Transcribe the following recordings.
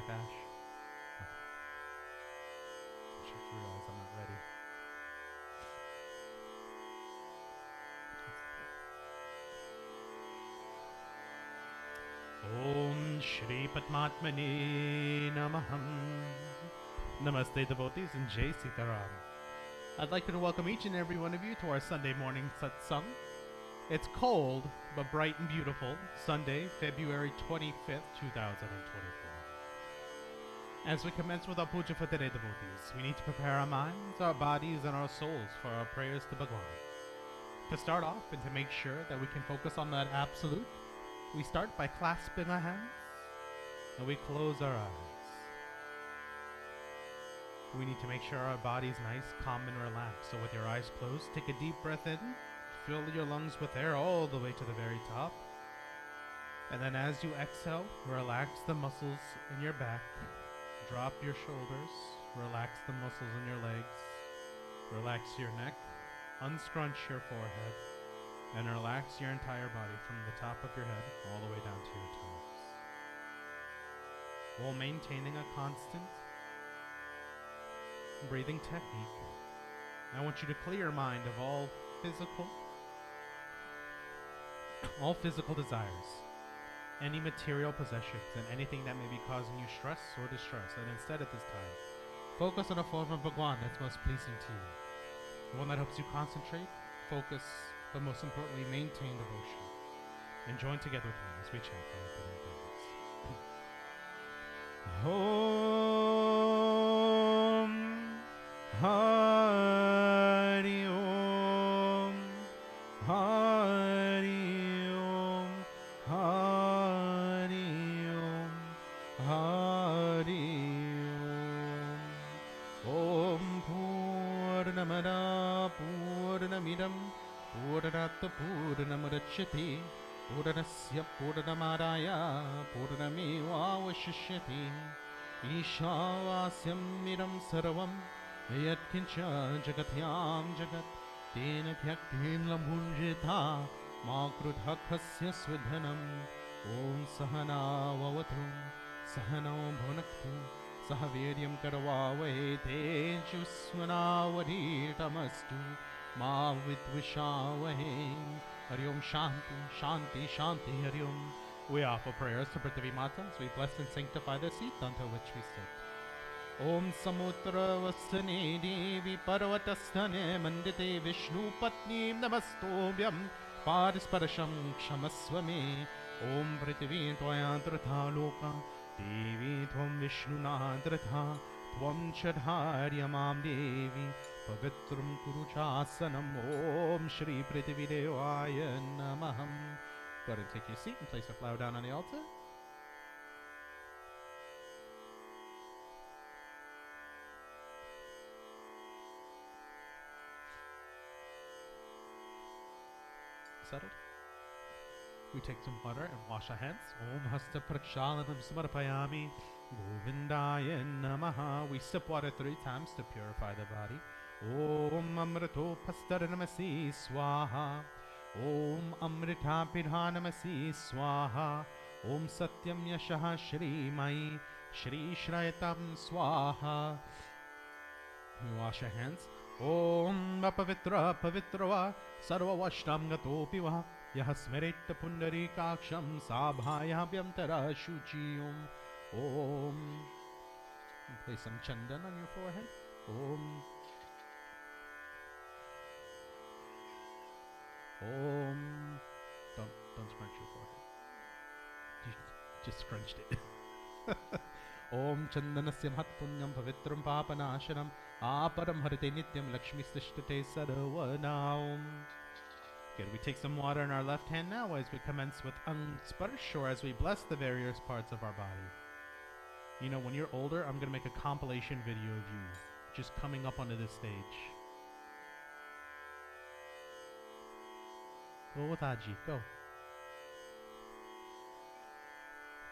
Ash? Okay. I just realized I'm not ready. Om Shri Padmatmani Namaham. Namaste devotees and Jai Sita Ram. I'd like to welcome each and every one of you to our Sunday morning Satsang. It's cold, but bright and beautiful. Sunday, February 25th, 2024. As we commence with our puja for today, devotees, we need to prepare our minds, our bodies, and our souls for our prayers to Bhagwan. To start off and to make sure that we can focus on that absolute, we start by clasping our hands and we close our eyes. We need to make sure our body's nice, calm, and relaxed. So with your eyes closed, take a deep breath in, fill your lungs with air all the way to the very top. And then as you exhale, relax the muscles in your back. Drop your shoulders, relax the muscles in your legs, relax your neck, unscrunch your forehead, and relax your entire body from the top of your head all the way down to your toes. While maintaining a constant breathing technique, I want you to clear your mind of all physical desires, any material possessions, and anything that may be causing you stress or distress, and instead at this time, focus on a form of Bhagwan that's most pleasing to you. One that helps you concentrate, focus, but most importantly, maintain devotion. And join together with me as we chant for our Om Hari Om Hari Om Hari Om Hari Om Om Purnamada Purnamidam Purnata Purnamudachyati Purnasya Purnamadaya Purnameva Vashishyati Ishavasyam Miram Sarvam Yat Kincha Jagatyam Jagat Tena Kyaktim Lamunjita Makrudhakhasya Swidhanam Om Sahana Vavatu Sahana Bhunaktu Sahaviryam Karavavahe Tejusvanavaditamastu Ma Vidvishavahe Hari Om Shanti Shanti Shanti Hari Om. We offer prayers to Prithvi Mata as we bless and sanctify the seat unto which we sit. Om Samutra Vasane Devi Parvatastane Mandite Vishnu Patnim Namastobhyam Parisparasham Kshamaswame Om Prithvi Tvayantratha Loka Devi Tvam Vishnu Nadratha Tvam Chadharyamam Devi Pavitram Kuruchasanam Om Shri Prithvi Devaya Namaham. Go ahead and take your seat and place a flower down on the altar. Settled? We take some water and wash our hands. Om Hasta Prakshalanam Samarpayami Govindaya Namaha. We sip water 3 times to purify the body. Om Amrito Pastaranamasi Swaha. Om Amrita Pidhanamasi Swaha. Om Satyam Yashaha Shri Mai Shri Shrayatam Swaha. We wash our hands. Om Apavitra Pavitrava Sarva Vashtam Gatopiva Yahasmerita Pundarikaksham Sabhaya Vyamtara Shuchi Om. Place some chandan on your forehead. Om Don't scrunch your forehead. You just scrunched it. Om Chandanasya Mahatpunyam Pavitram Papanashanam Aparam Harite Nityam Lakshmi Sishtate Sarvana. Good, we take some water in our left hand now as we commence with Ansparsh, or as we bless the various parts of our body. You know, when you're older, I'm going to make a compilation video of you just coming up onto this stage. Go with Aji, go.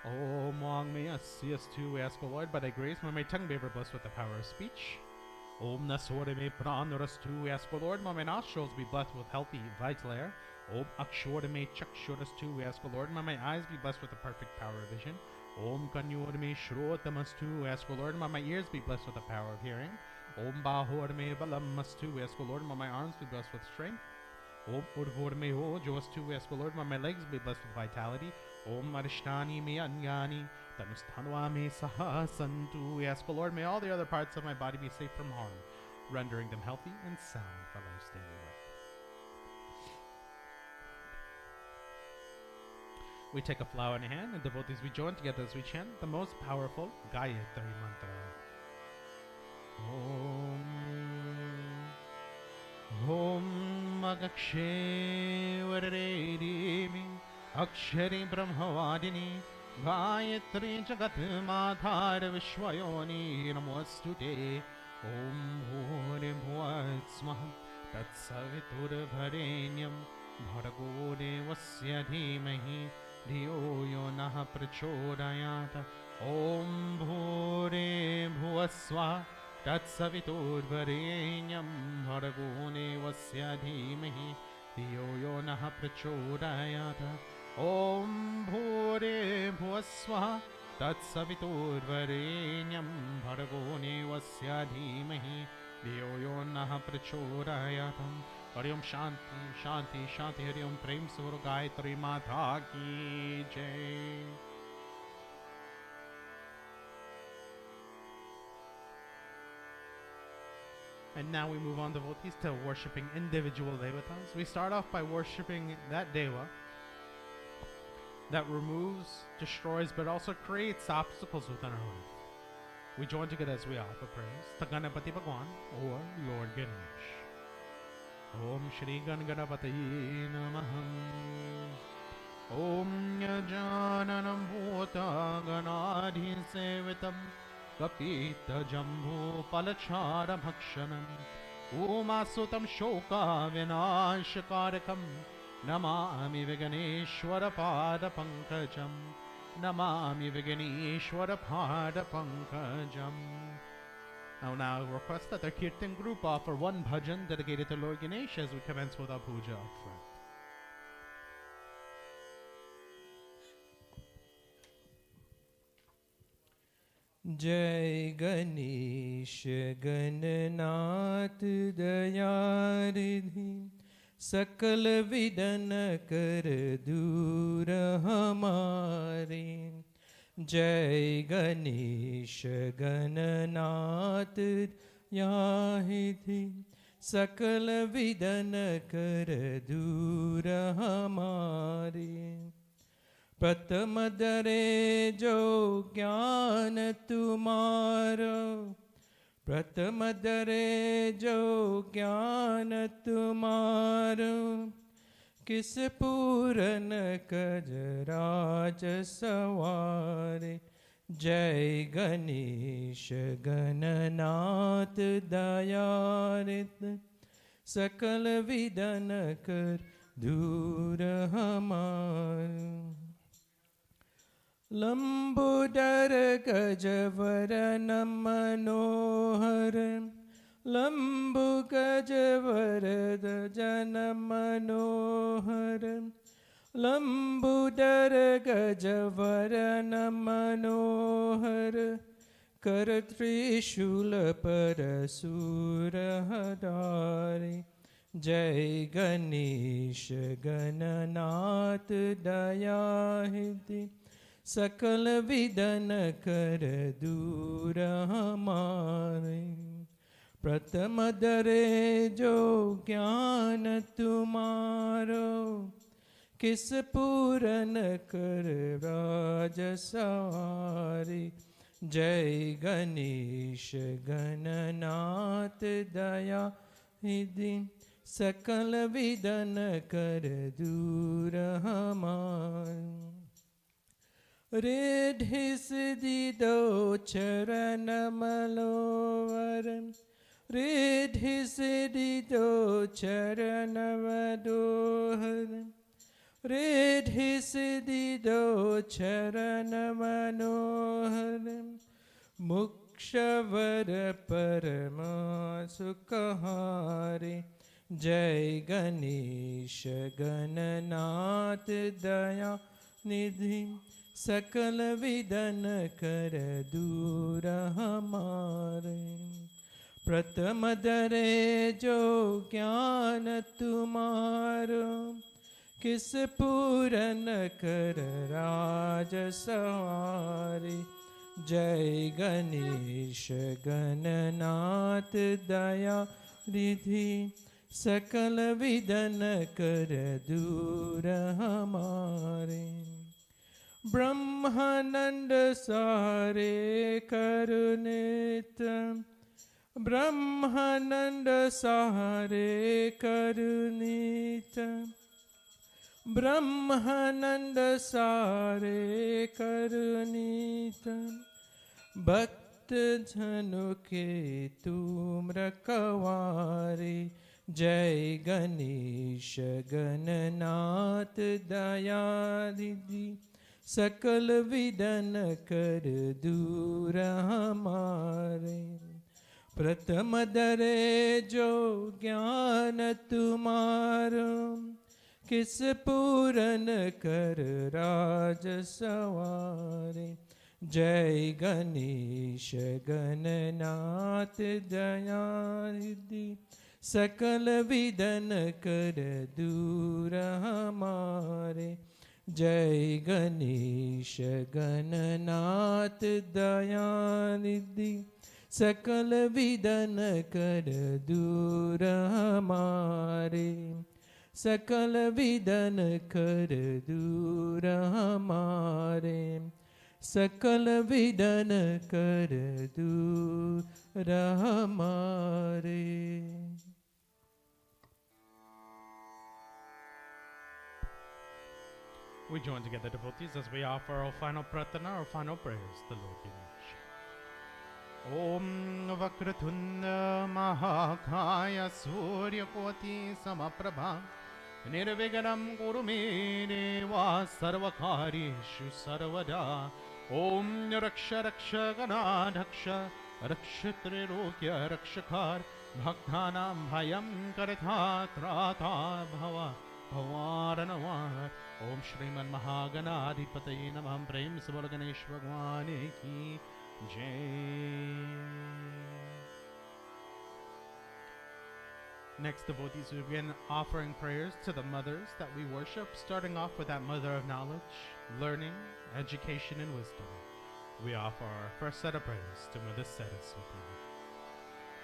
Om Wang me us too, we ask, O Lord, by thy grace, may my tongue be ever blessed with the power of speech. Om Nasore me pranuras too, we ask, O Lord, may my nostrils be blessed with healthy, vital air. Om Akshore me chakshuras too, we ask, O Lord, may my eyes be blessed with the perfect power of vision. Om Kanyurme Shrotamastu. Ask, O Lord, may my ears be blessed with the power of hearing. Om Bahorme Balamastu. Ask, O Lord, may my arms be blessed with strength. Om Urvorme Hojoastu. Ask, O Lord, may my legs be blessed with vitality. Om Arishtani Me Anyani. Tanustanwa Me Sahasantu. Ask, O Lord, may all the other parts of my body be safe from harm, rendering them healthy and sound for life's daily work. We take a flower in a hand, and devotees, we join together as we chant the most powerful Gayatri Mantra. Om Agakshe Varedimi Akshari Brahmavadini Gayatri Jagat Madhar Vishwayoni Namostute. Om Bhore Bhuvatsmaha Tatsavitur Bharenyam Bhargo Devasya Dhimahi Dhiyo Yo Nah Prachodayata. Om Bhore Bhuvasvaha Tatsavitur Bharenyam Bhargo Devasya Dhimahi Dhiyo Yo Nah Prachodayata. Om Bhore Bhuvasvaha Tatsavitur Varenyam Bhargo Devasya Dhimahi Dhiyo Yo Nah Prachodayata. Hari Om Shanti Shanti Shanti. Hari Om Prem Suro Gayatri Mata Ki Jai. And now we move on, devotees, to worshipping individual devatas. We start off by worshipping that deva that removes, destroys, but also creates obstacles within our life. We join together as we offer praise to Ganapati Bhagwan, or Lord Ganesh. Om Shri Ganapati Namah. Om Yajananam Bhuta Ganadhi Sevitam Kapita Jambu Palachara Bhakshanam Umasutam Shoka Vinashakarakam Namami Viganeshwara Pada Pankajam. Namami Viganeshwara Pada Pankajam. Now request that the Kirtan group offer one bhajan dedicated to Lord Ganesh as we commence with our puja up front. जय गणेश गणनाथ दयारिधि सकल within कर दूर हमारे. जय गणेश गणनाथ दयारिधि सकल within कर दूर हमारे. प्रथम दरे जो ज्ञान तुम्हारा, प्रथम दरे जो ज्ञान तुम्हारा, किस पूरन कज राज सवारे. जय गणेश गणनाथ दयारित सकल विदन कर दूर हमारे. लंबोदर गजवरन मनोहर, लंबु गजवरद जन मनोहर. लंबोदर गजवरन मनोहर, कर त्रिशूल पर सूर हटारे. जय गणेश गणनाथ दयाहिति सकल विदन कर दूर हमारे. प्रथम दरे जो ज्ञान तुम्हारो, किस पूरन कर राज सवारी. जय गणेश गणनाथ दया हिदि सकल विदन कर दूर हमारे. रिद्धि सिद्धि दो चरण मलोवर, रिद्धि सिद्धि दो चरण वदोहर. रिद्धि सिद्धि दो चरण मनोहर, मोक्षवर परमा सुखहारे. जय गणेश गणनाथ दया निधि सकल विदन कर दूर हमारे। प्रथम दरे जो ज्ञान तुम्हारो, किस पूरन कर राज सवारी। जय गणेश गणनाथ दया रिधि, सकल विदन कर दूर हमारे। ब्रह्मानंद सारे करुणित, ब्रह्मानंद सारे करुणित, ब्रह्मानंद सारे करुणित। भक्त जनु के तुम रखवारे। जय गणेश गणनाथ दया रिधि, सकल विदन कर दूर हमारे। प्रथम दरे जो ज्ञान तुम्हारो, किस पूरन कर राज सवारे। जय गणेश गणनाथ दया रिधि, सकल विदन कर दूर हमारे। जय गणेश गणनाथ दया रिधि, सकल विदन कर दूर हमारे। सकल विदन कर दूर हमारे। सकल विदन कर दूर हमारे। We join together, devotees, as we offer our final pratana, our final prayers. The Lord be with you. Om Vakratunda Mahakaya Surya Koti Samaprabha, Nirviganam Kurume Deva Sarvakarishu Sarvada. Om Raksha Raksha Ganadhaksha Rakshatre Rokya Rakshakar, Bhakthanam Bhayam Karatha Trata Bhava Bhavaranavar. Om Shriman Mahaganadhipataye Namah. Prem se bolo Ganesh Bhagwan ki jai. Next, devotees, we begin offering prayers to the mothers that we worship, starting off with that mother of knowledge, learning, education, and wisdom. We offer our first set of prayers to Mother Saraswati.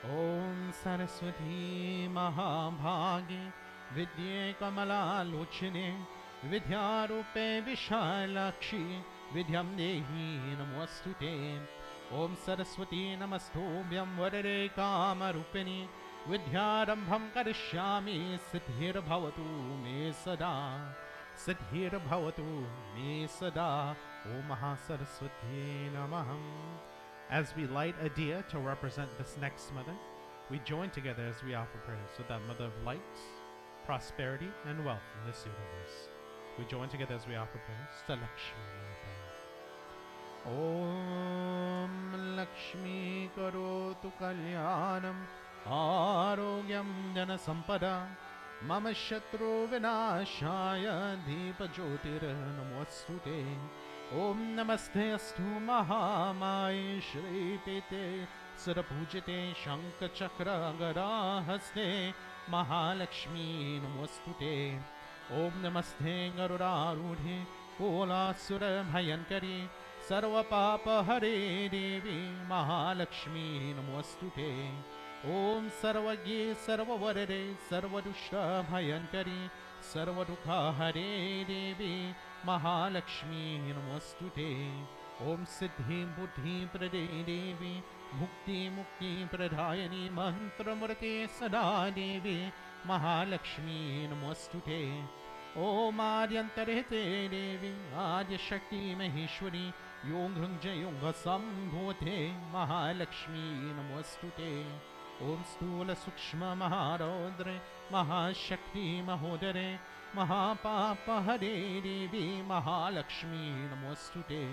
Om Saraswati Mahabhagi Vidye Kamala Lochine Vidyarupe Vishalakshi Vidyam Dehi Namostute. Om Saraswati Namastobhyam Varare Kamarupini Vidyarambham Karishyami Siddhir Bhavatu Me Sada. Siddhir Bhavatu Me Sada. Om Mahasaraswati Namaham. As we light a diya to represent this next mother, we join together as we offer prayers with that mother of light, prosperity, and wealth in this universe. We join together as we offer prayers to Lakshmi Mata. Om Lakshmi Karotu Kalyanam Arogyam Jana Sampada Mama Shatru Vinashaya Deepa Jyotir Namostute. Om Namaste Astu Mahamai Shri Pete Sarapujite Shankha Chakra Garahaste Mahalakshmi Namostute. Om Namaste Garurarudhe Kolasura Bhayankari Sarva Papa Hare Devi Mahalakshmi Namostute. Om Sarvagye Sarvavarare Sarvadusha Bhayankari Sarvadukha Hare Devi Mahalakshmi Namostute. Om Siddhi Buddhi Prade Devi Mukti Mukti Pradayani Mantra Murte Sada Devi Mahalakshmi Namostute. Om Adyantarete Devi Adya Shakti Maheshwari Yong Hrungja Yonga Sambhote Mahalakshmi Namostute. Om Stula Sukshma Maharodre Mahashakti Mahodare Mahapapa Hare Devi Mahalakshmi Namostute.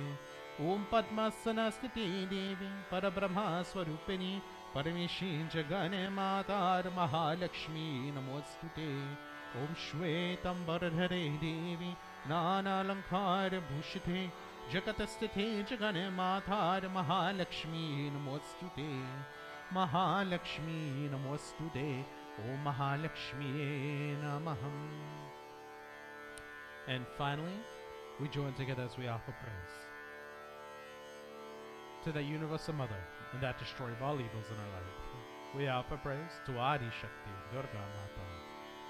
Om Padmasana Sthiti Devi Parabrahma Swarupini Paramishi Jagane Matar Mahalakshmi Namostute. Om Shvetam Bardhare Devi Nana Lankar Bhushite Jagatastite Jagane Matar Mahalakshmi Namostute. Mahalakshmi Namostute. O Mahalakshmi Namaham. And finally, we join together as we offer praise to the Universal Mother and that destroyer of all evils in our life. We offer praise to Adi Shakti, Durga Mata.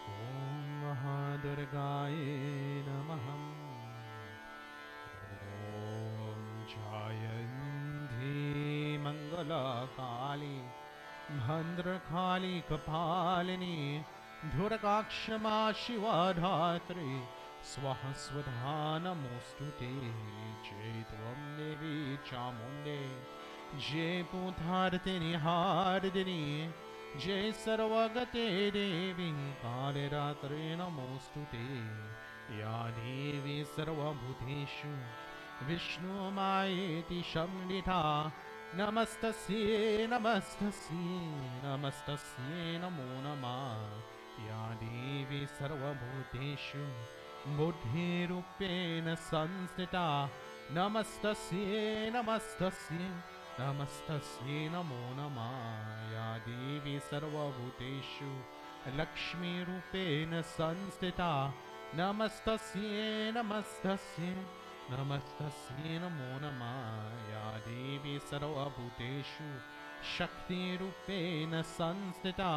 Om Mahadurgaye Namaham. Om Jayanti Mangala Kali Bhandra Kali Kapalini Durakakshama Shiva Dhatri Swaha Swadhana Mostute Jai Tvam Devi Chamunde Jai Puthartini Hardini Jai Sarvagate Devi Kale Ratri Namostute Ya Devi Sarvabhuteshu Vishnu Mayeti Shamlita Namastasye Namastasye Namastasye Namo Namah Ya Devi Sarvabhuteshu Buddhi Rupena Sanstita Namastasye Namastasye Namastasye Namo Namah Ya Devi Sarvabhuteshu Lakshmi Rupena Sanstita Namastasye Namastasye Namastasye Namo Namah Ya Devi Sarvabhuteshu Shakti Rupena Sanstita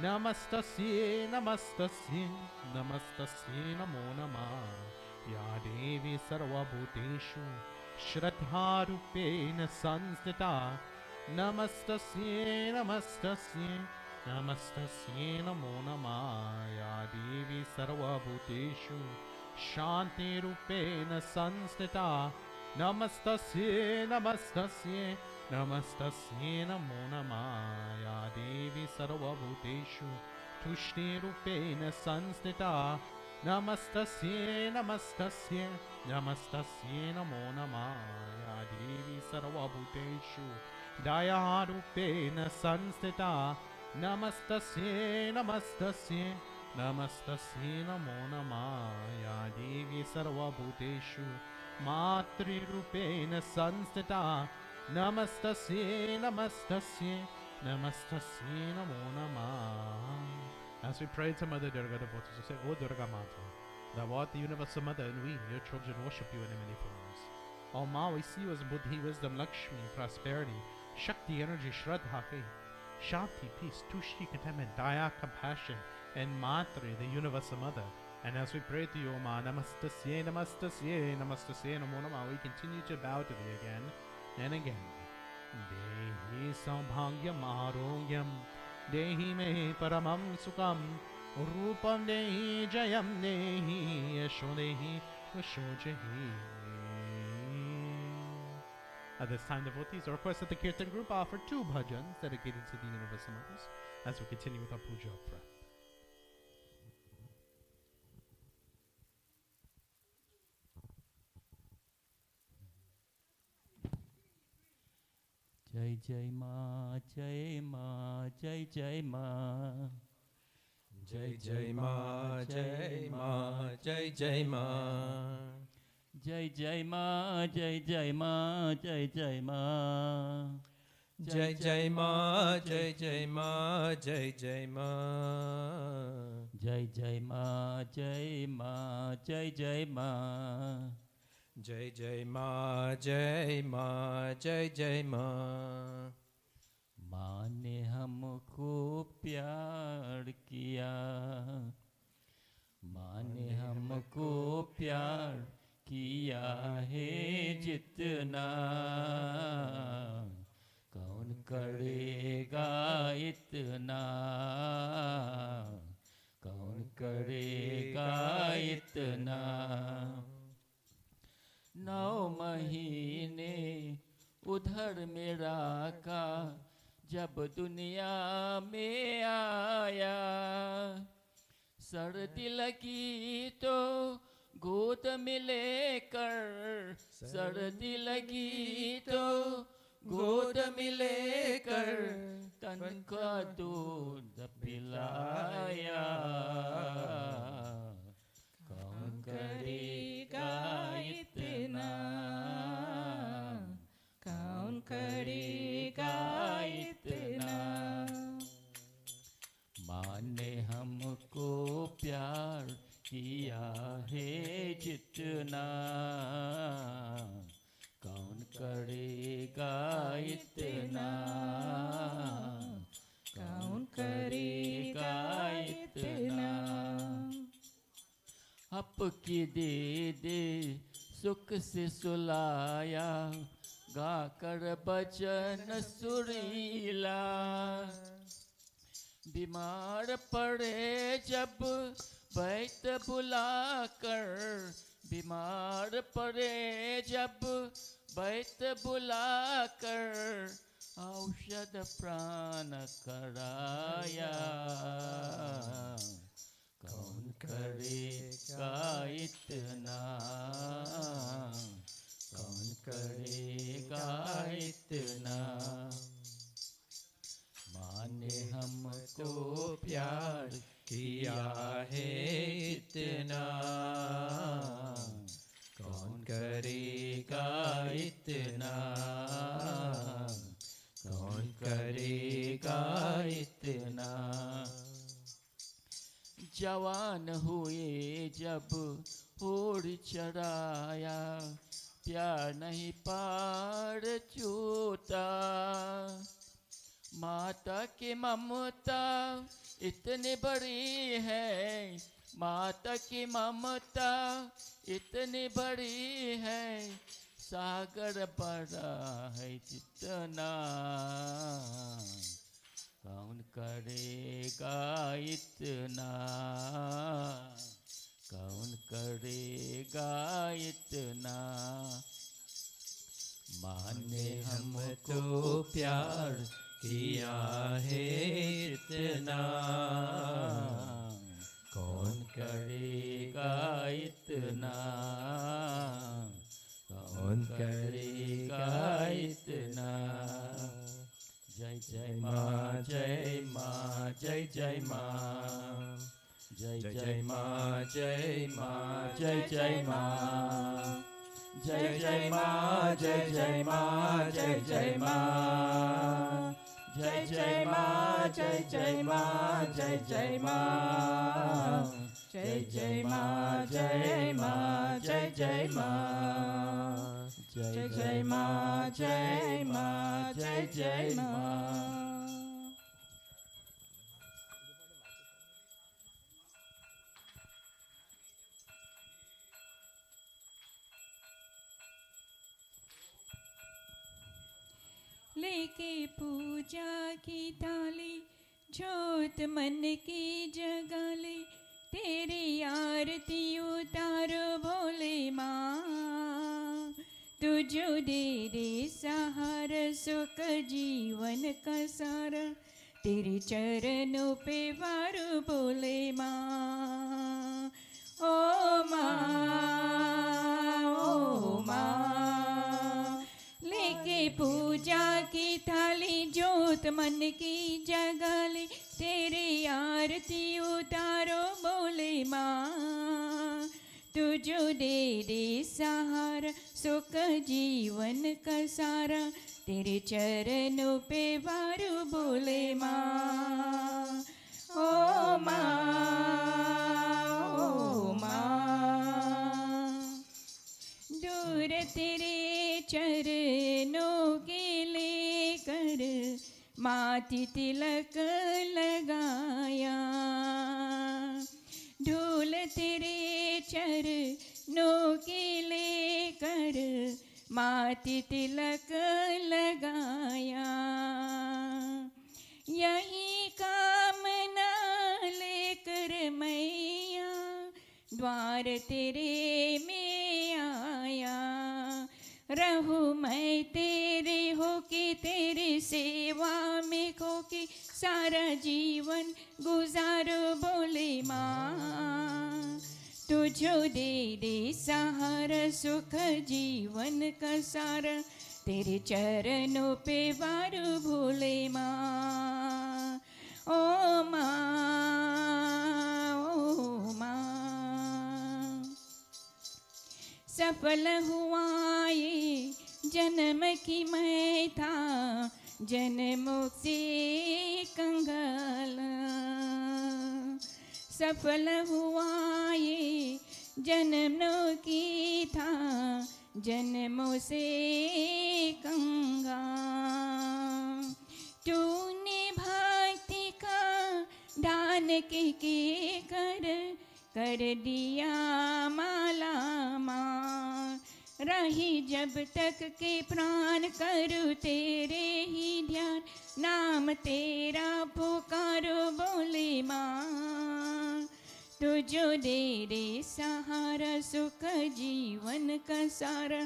Namastasye Namastasye Namastasye Namo Namah Ya Devi Sarvabhuteshu Shraddha Rupena Sanstita Namastasye Namastasye Namastasye Namo Namah Ya Devi Sarvabhuteshu Shanti Rupena Sanstita Namastasye Namastasye Namastasye Namo Namah Ya Devi Sarvabhuteshu Tushti Rupena Sanstita Namastasye Namastasye Namastasye Namo Namah Ya Devi Sarvabhuteshu Daya Rupena Sanstita Namastasye Namastasye Namastasye Namo Namah Ya Devi Sarvabhuteshu Matri Rupena Sanstita Namastasye Namastasye Namastasye Namo Namah. As we pray to Mother Durga, devotees will say, O Durga Mata, thou art the Universal Mother, and we, your children, worship you in many forms. O Ma, we see you as Buddhi, wisdom, Lakshmi, prosperity, Shakti, energy, Shraddha, faith, Shanti, peace, Tushti, contentment, Daya, compassion, and Matri, the Universal Mother. And as we pray to you, O Ma, Namastasye, Namastasye, Namastasye, Namo Namah, we continue to bow to thee again and again. Dehi Saubhagyam Arogyam Dehi me Paramam Sukham Rupam Dehi Jayam Dehi Yasho Dehi Yasho Jahi. At this time, devotees are requested that the Kirtan group offer 2 bhajans dedicated to the Universal Mothers as we continue with our puja up front. Jai Jai Ma, Jai Ma, Jai Jai Ma. Jai Jai Ma, Jai Ma, Jai Jai Ma. Jai Jai Ma, Jai Jai Ma, Jai Jai Ma. Jai Jai Ma, Jai Jai Ma, Jai Jai Ma. Jai Jai Ma, Jai Ma, Jai Jai Ma. Jai Jai Ma, Jai Ma, Jai Jai Ma. माँ ने हमको प्यार किया, माँ ने हमको प्यार किया है जितना, कौन करेगा इतना, कौन करेगा इतना। 9 महीने उधर मेरा का जब दुनिया में आया, सर्दी लगी तो गोद में लेकर, सर्दी लगी तो गोद में लेकर तन का दूध पिलाया, कौन करेगा इतना। की दे दे सुख से सुलाया, गाकर बचन सुरीला। बीमार पड़े जब वैद्य बुलाकर, बीमार पड़े जब वैद्य बुलाकर, औषध प्राण कराया। कौन करेगा इतना, कौन करेगा इतना। माँ ने हमको प्यार किया है इतना, कौन करेगा इतना, कौन करेगा इतना। जवान हुए जब होड़ चढ़ाया, प्यार नहीं पार छूटा। माता की ममता इतनी बड़ी है, माता की ममता इतनी बड़ी है, सागर बड़ा है जितना, कौन करेगा इतना, कौन करेगा इतना। माँ ने हमको प्यार किया है इतना, कौन करेगा इतना, कौन करेगा इतना। जय जय माँ, जय माँ, जय जय माँ, जय जय माँ, जय माँ, जय जय माँ, जय जय माँ, जय जय माँ, जय जय माँ, जय जय माँ, जय जय माँ, जय जय माँ, जय जय माँ, जय माँ, जय जय माँ, जय जय माँ, जय माँ, जय जय माँ। लेके पूजा की थाली, जोत मन की जगा ले, तेरी आरती उतारो भोले माँ। तुझो दे दे सहारा, सुख जीवन का सारा, तेरे चरणों पे वारो भोले माँ। ओ माँ, लेके पूजा की थाली, जोत मन की जगा ले, तेरी आरती उतारो बोले माँ। तुझो दे दे सहारा, सुख जीवन का सारा, तेरे चरणों पे वारो बोले माँ। ओ माँ, दूर तेरे चरणों के लेकर माथे तिलक लगाया, ढोल तेरे चरणों के लेकर माथे तिलक लगाया। यही कामना लेकर मैया द्वार तेरे में आया। रहूं मैं तेरे होके, तेरी सेवा में खोके, सारा जीवन गुजारो बोले माँ। तुझो दे दे सहारा, सुख जीवन का सारा, तेरे चरणों पे वारो भोले माँ। ओ माँ, सफल हुआ ये जन्म की मैं था, जन्मों से कंगाल। सफल हुआ ये जन्मों की था, जन्मों से कंगाल। तूने भक्ति का दान के कर कर दिया माला माँ। रही जब तक के प्राण करूँ तेरे ही ध्यान, नाम तेरा पुकारो बोले माँ। तुझो दे रे सहारा सुख जीवन का सारा,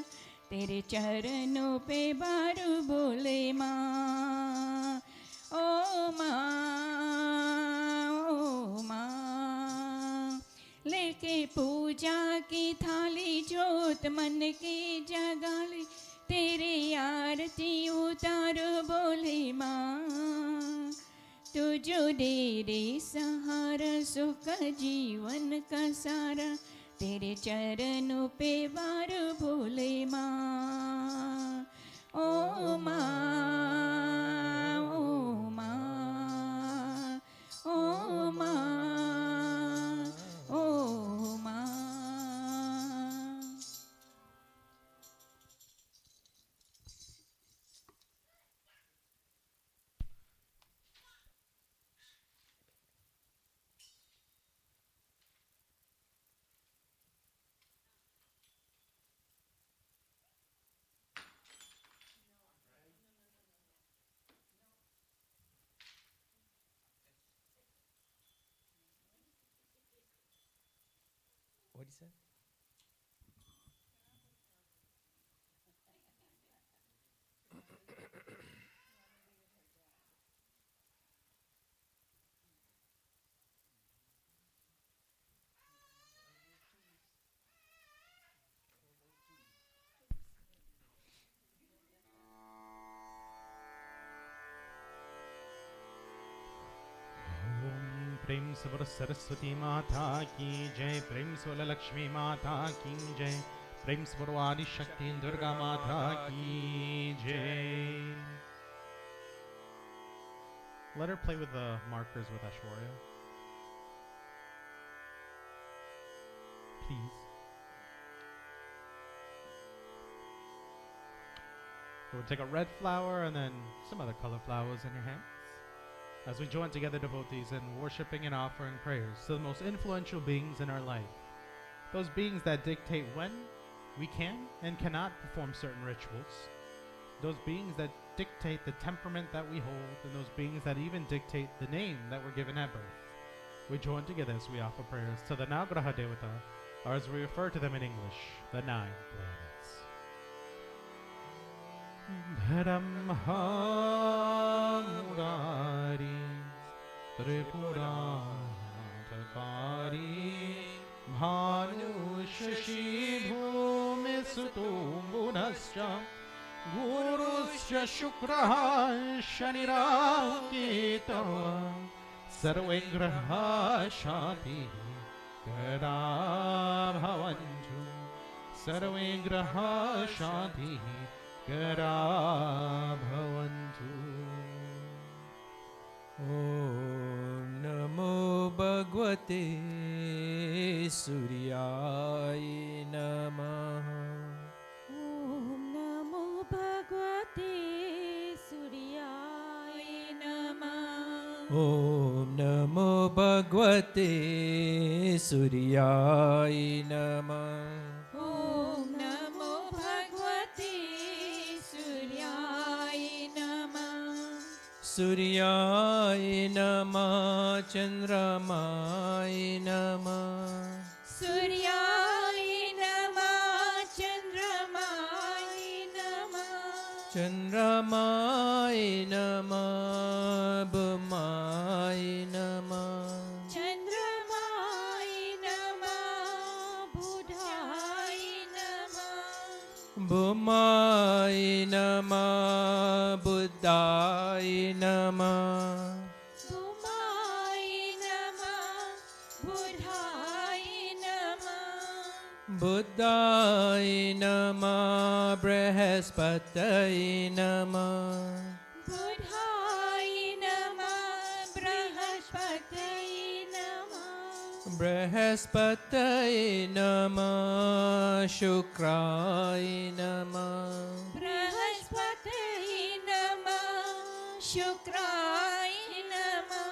तेरे चरणों पे बारू बोले माँ। ओ माँ लेके पूजा की थाली जोत मन की जगाली, तेरी आरती उतारो बोले माँ। तुझो दे रे सहारा सुख जीवन का सारा, तेरे चरणों पे बारू बोले माँ। ओ माँ ओ माँ ओ माँ ओ माँ। What he said? प्रेम से बोलो सरस्वती माता की जय, प्रेम से बोलो लक्ष्मी माता की जय, प्रेम से बोलो आदि शक्ति दुर्गा माता की जय. Let her play with the markers with Aishwarya. Please. So we'll take a red flower and then some other color flowers in your hands as we join together, devotees, in worshiping and offering prayers to the most influential beings in our life. Those beings that dictate when we can and cannot perform certain rituals. Those beings that dictate the temperament that we hold, and those beings that even dictate the name that we're given at birth. We join together as we offer prayers to the Navgraha Devata, or as we refer to them in English, the 9 planets. Brahma Murari Tripuratakari Bhanu Shashi Bhumi Sutumbunascha Guruscha Shukraha Shanirahu Ketava Sarvengraha Shanti Kada Bhavantu Sarvengraha Shanti Kada Bhavantu. Om Namo Bhagavate Suryaya Namaha. Om Namo Bhagavate Suryaya Namah. Om Namo Bhagavate Suryaya Namaha. Om Namo Bhagavate Suryaya Namah. Suryaya Namah Chandramaya Namah. Suryaya Namah Chandramaya Namah. Chandramaya Namah Bhumaya Namah. Chandramaya Namah Buddhaya Namah. Bhumaya Namah Buddhaya Namah. Bhumaya Namah Buddhaya Namah. Buddhaya Namah Brihaspataya Namah. Buddhaya Namah Brihaspataya Namah. Brihaspataya Namah Shukraya Namah. Brihaspataya Namah Shukraya Namah.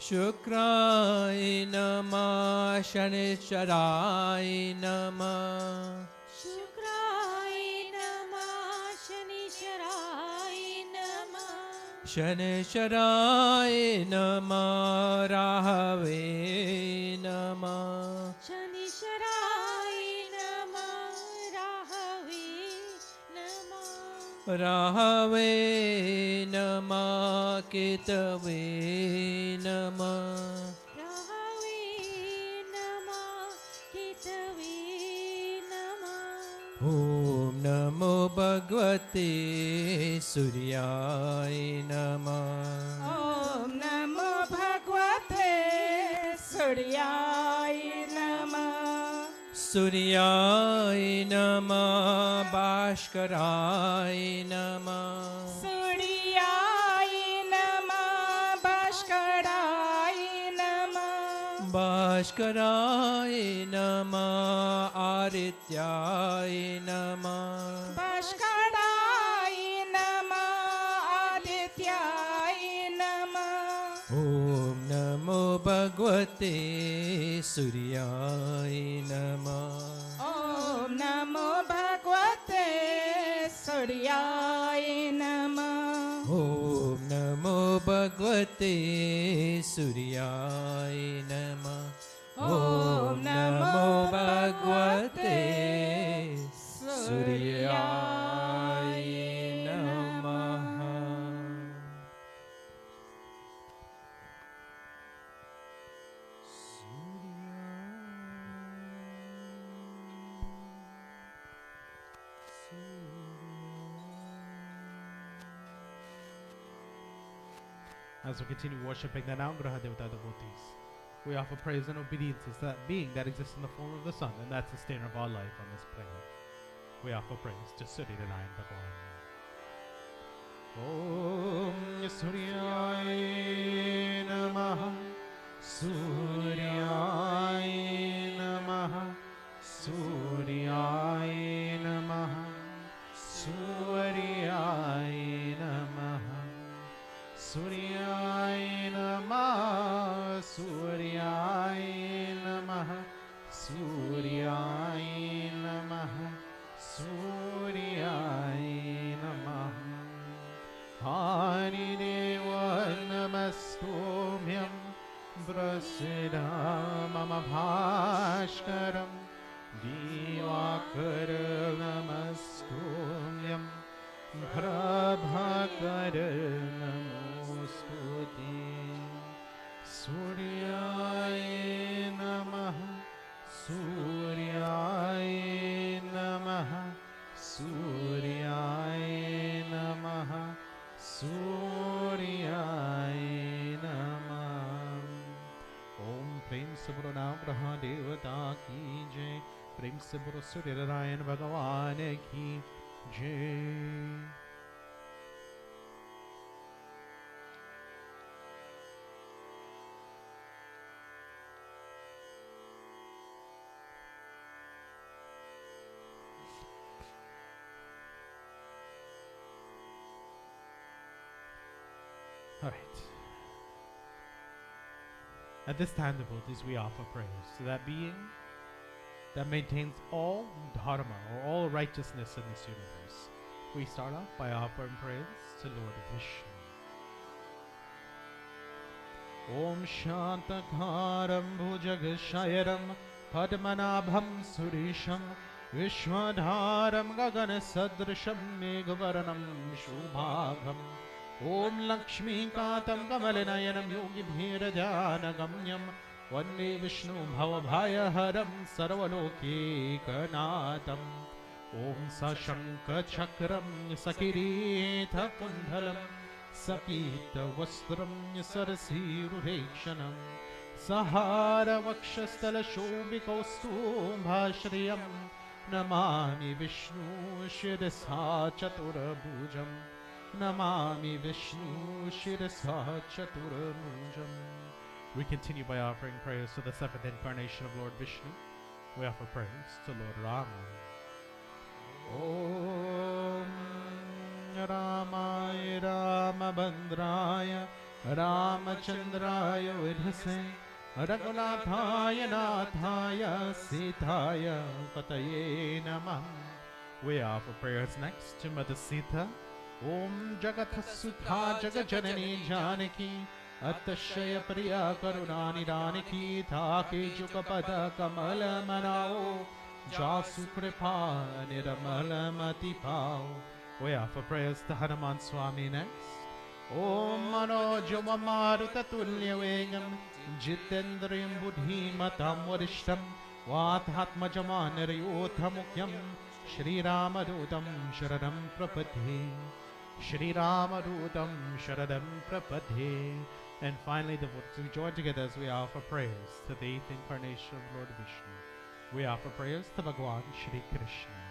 Shukraya Namah Shanisharaya Namah Shukraya Namah Shanisharaya Namah Shanisharaya Namah Rahave Namah Shanisharaya Namah Rahave Namah Rahave Namah Ketave Namah Rahave Namah Ketave Namah Om Namo Bhagavate Suryaya Namah Om Namo Bhagavate Suryaya Namah. Suryaya Namah Bhaskaraaya Namah Suryaya Namah Bhaskaraaya Namah. Bhaskaraaya Namah Adityaya Namah Bhaskaraaya Namah Adityaya Namah. Om Namo Bhagavate Suryaya Namah Om Namo Bhagavate Suryaya Namah. Om Namo Bhagavate Suryaya Namah Om Namo Bhagavate Suryaya Namah. As we continue worshipping the Navgraha Devata devotees, we offer praise and obedience to that being that exists in the form of the sun and that sustainer of our life on this planet. We offer praise to Surya Narayan Bhagavan. Om Suryaya Namaha Suryaya Namaha Suryaya Namaha Suryaya Namaha Suryaya Namaha Suryaya Namaha Suryaya Namaha Suryaya Namaha Hari Deva Namastomyam Prasida Mama Bhashkaram Divakara Namastomyam Prabhakara Namostuti Suryaya Namaha Suryaya Namaha Suryaya Namaha Suryaya Namaha. Om Prem se Bolo Navgraha Devata ki jai. Prem se Bolo Surya Narayan Bhagavan ki jai. All right. At this time, devotees, we offer prayers to that being that maintains all Dharma, or all righteousness in this universe. We start off by offering praise to Lord Vishnu. Om Shantakaram Bhujagashairam Padmanabham Surisham Vishwadharam Gagana Sadrasham Megavaranam Shubhagam Om Lakshmi Katam Kamalinayanam Yogi Bhiradhyana Gamyam Vande Vishnu Bhavabhaya Haram Sarvaloki Kanatam Om Sashanka Chakram Sakirita Kundhalam Sapita Vastram Sarasirurekshanam Sahara Vakshastala Shobhikaustum Bhashriyam Namami Vishnu Shirasa Chaturabhujam Namami Vishnu Shirasa Chaturabhujam. We continue by offering prayers to the seventh incarnation of Lord Vishnu. We offer prayers to Lord Rama. Om Ramaya Ramabhandraya रामचंद्राय विधसे रघुनाथाय नाथाय सीताय पतये नमः. We offer prayers next to Mother Sita. Om Jagatasuta Jagajanani Janaki Atashaya Priya Karunani Raniki Thaki Jukapada Kamala Manao Jasu Kripa Niramala Matipao. We offer prayers to Hanuman Swami next. Om Manojama Maruta Tulya Vegam Jitendriyam Buddhi Matam Varishtam Vathatmajama Nirayotha Mukyam Shri Ramadutam Sharadam Prapadhe. Shri Ramadutam Sharadam Prapadhe. And finally, devotees, we join together as we offer prayers to the 8th incarnation of Lord Vishnu. We offer prayers to Bhagwan Shri Krishna.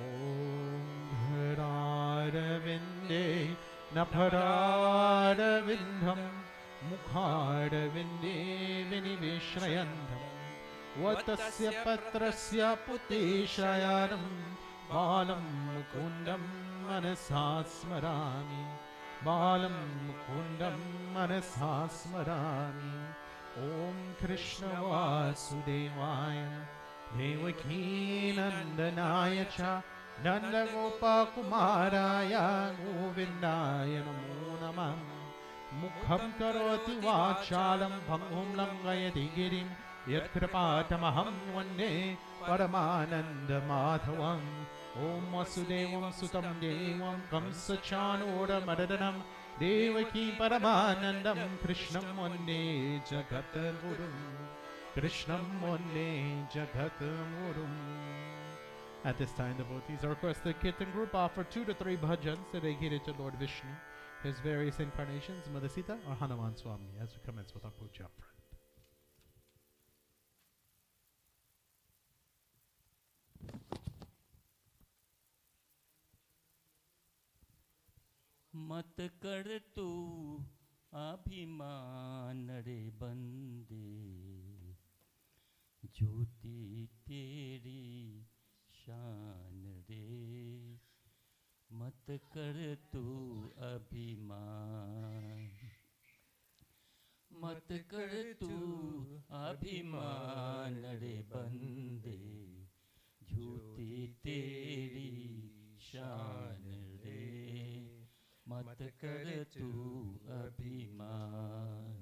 Om Dharavinde Naparavindham Mukharavinde Vinivishrayantam Vatasya Patrasya Puteshayanam Balam Mukundam Manasasmarami Balam Mukundam Manasasmarami. Om Krishna Vasudevaya Devaki Nandanaya Cha Nanda Gopa Kumaraya Govindaya Namo Namah. Mukham Karoti Vachalam Bhangum Langayati Girim Yat Kripatamaham Vande Paramananda Madhavam. Om Vasudevam Sutam Devam Kamsa Chanora Madadanam Devaki Paramanandam Krishnam Vande Jagatgurum. Krishnam Vande Jagatgurum. At this time, devotees are requested the Kirtan group offer 2 to 3 bhajans dedicated to Lord Vishnu, his various incarnations, Mother Sita or Hanuman Swami, as we commence with our puja prayer. मत कर तू अभिमान रे बंदे ज्योति तेरी शान रे मत कर तू अभिमान मत कर तू अभिमान रे बंदे ज्योति तेरी शान रे मत कर तू अभिमान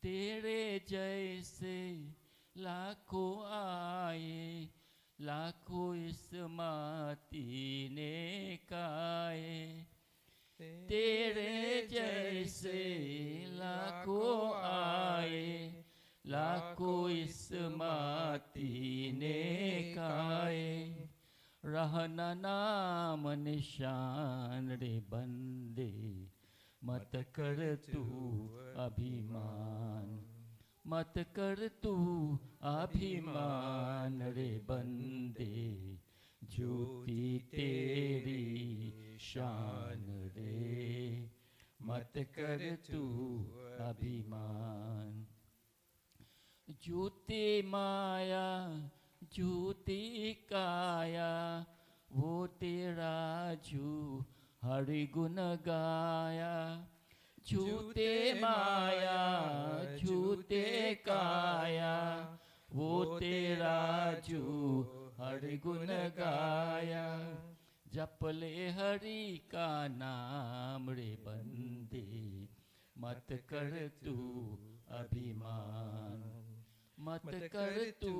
तेरे जैसे लाखों आए लाखों इस माती ने काए तेरे जैसे लाखों आए लाखों इस माती ने काए रहना नाम निशान रे बंदे मत कर तू अभिमान मत कर तू अभिमान रे बंदे ज्योति तेरी शान रे मत कर तू अभिमान ज्योति माया ज्योति काया वो तेरा जू हरि गुण गाया झूठे माया झूठे काया वो तेरा जू हरि गुण गाया जप ले हरि का नाम रे बंदे मत कर तू अभिमान मत कर तू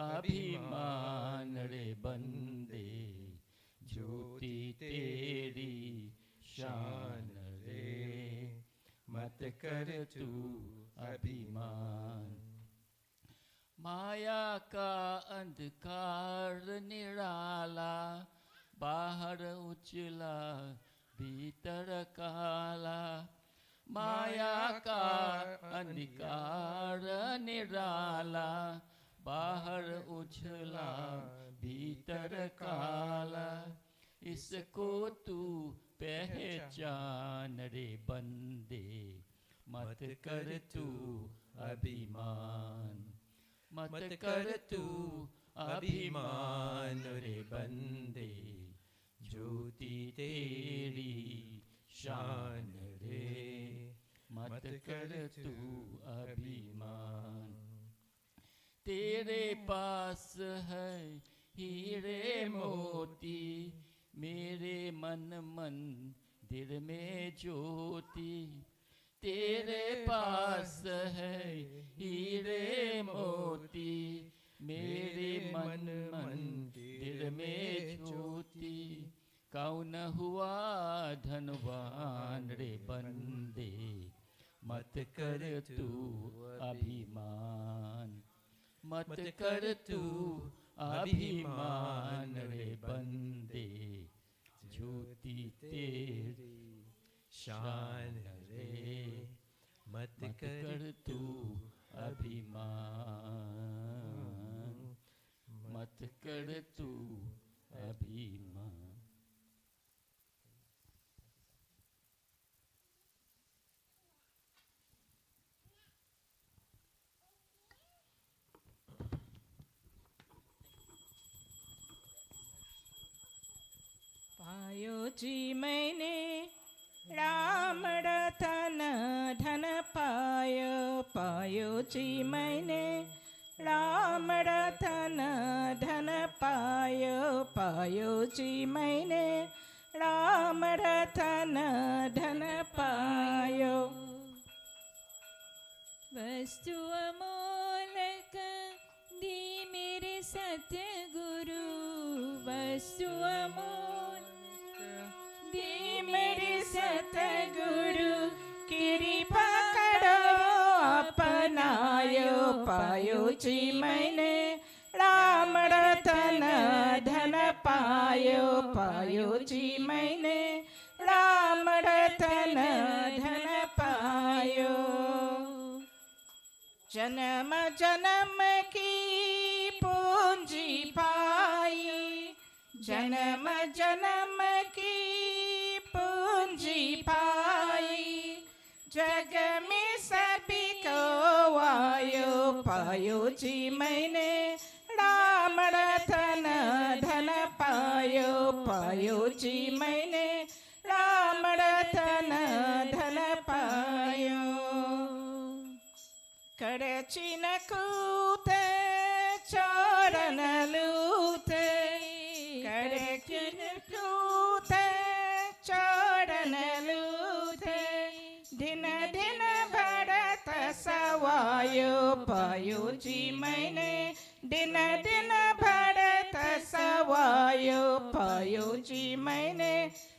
अभिमान रे बंदे ज्योति तेरी शान रे मत कर तू अभिमान माया का अंधकार निराला बाहर उजला भीतर काला माया का अंधकार निराला बाहर उछला भीतर काला इसको तू पहचान रे बंदे मत कर तू अभिमान मत कर तू अभिमान रे बंदे ज्योति तेरी शान रे मत कर तू अभिमान। तेरे पास है हीरे मोती, मेरे मन मंदिर में ज्योति। तेरे पास है हीरे मोती, मेरे मन मंदिर में ज्योति। कौन हुआ धनवान रे बंदे, मत कर तू अभिमान। मत कर तू अभिमान रे बंदे, ज्योति तेरी शान रे। मत कर तू अभिमान, मत कर तू अभिमान। पायो जी मैंने राम रतन धन पायो। पायो जी मैंने राम रतन धन पायो। पायो जी मैंने राम रतन धन पायो। वस्तु अमोलक दी मेरे सतगुरु। वस्तु अमोल दी मेरे सतगुरु। कृपा करो अपनायो। पायो जी मैंने राम रतन धन पायो। पायो जी मैंने राम रतन धन पायो। जन्म जन्म की पूंजी पाई। जन्म जन्म की पूंजी पाई। जग में सभी को आयो। पायो जी मैंने राम रतन धन पायो। पायो जी मैंने राम रतन धन पायो। करची न कूते चरण लूते। करची न कूते चरण लूते। दिन दिन भरत सवायो। पायो जी मैंने दिन दिन भरत सवायो। पायो जी मैंने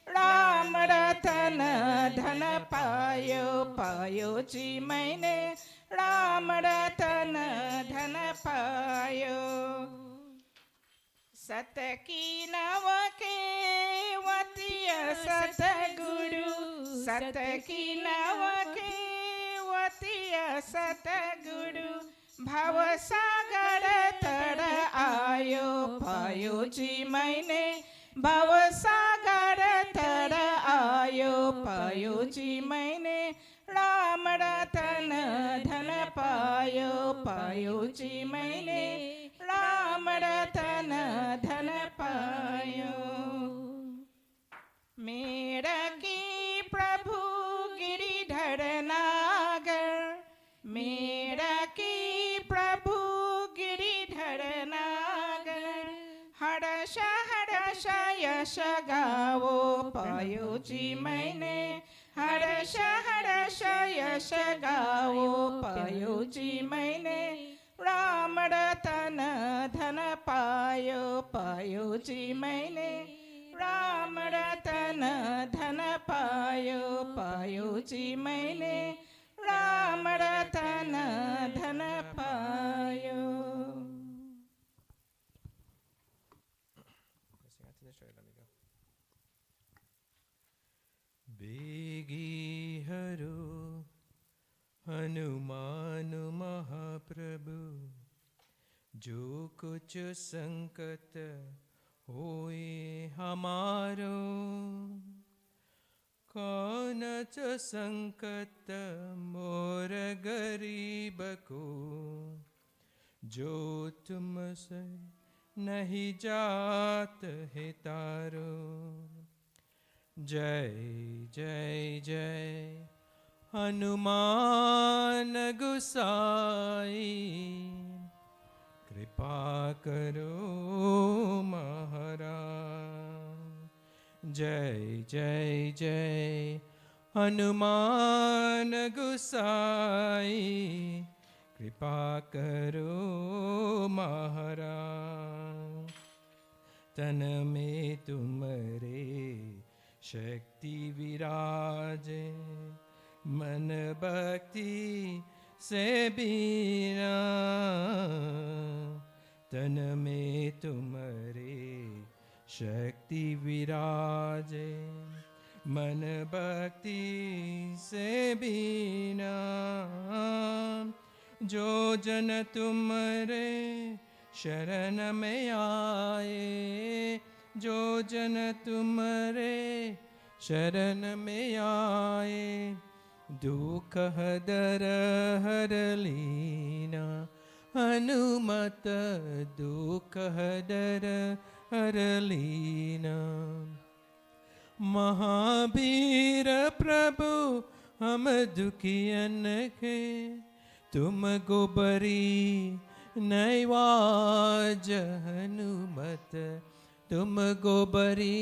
राम रतन धन पायो। पायो जी मैंने राम रतन धन पायो। सत की नव के वतिय सतगुरु। सत की नव के वतिय सतगुरु। भव सागर तर आयो। पायो जी मैंने भव सागर तर आयो। पायो जी मैंने राम रतन धन पायो। पायो जी मैंने राम रतन धन पायो। मेरा की प्रभु गिरिधर नागर। मेरा की प्रभु गिरिधर नागर। हर्ष हर्ष यश गावो। पायो जी मैंने हर्ष हर्ष यश गावो। पायो जी मैंने राम रतन धन पायो। पायो जी मैंने राम रतन धन पायो। पायो जी मैंने राम रतन धन पायो। बेगी हरो हनुमान महाप्रभु। जो कुछ संकट होए हमारो। कौन च संकट मोर गरीब को। जो तुमसे नहीं जात है तारो। जय जय जय हनुमान गुसाई कृपा करो महाराज। जय जय जय हनुमान गुसाई कृपा करो महाराज। तन में तुमरे शक्ति विराजे मन भक्ति से बीना। तन में तुमरे शक्ति विराजे मन भक्ति से बीना। जो जन तुमरे शरण में आए, जो जन तुमरे शरण में आए, दुख दर हर लीना। हनुमत दुख दर हर लीना। महावीर प्रभु हम दुखियन के तुम गोबरी नैवाज। हनुमत तुम गोबरी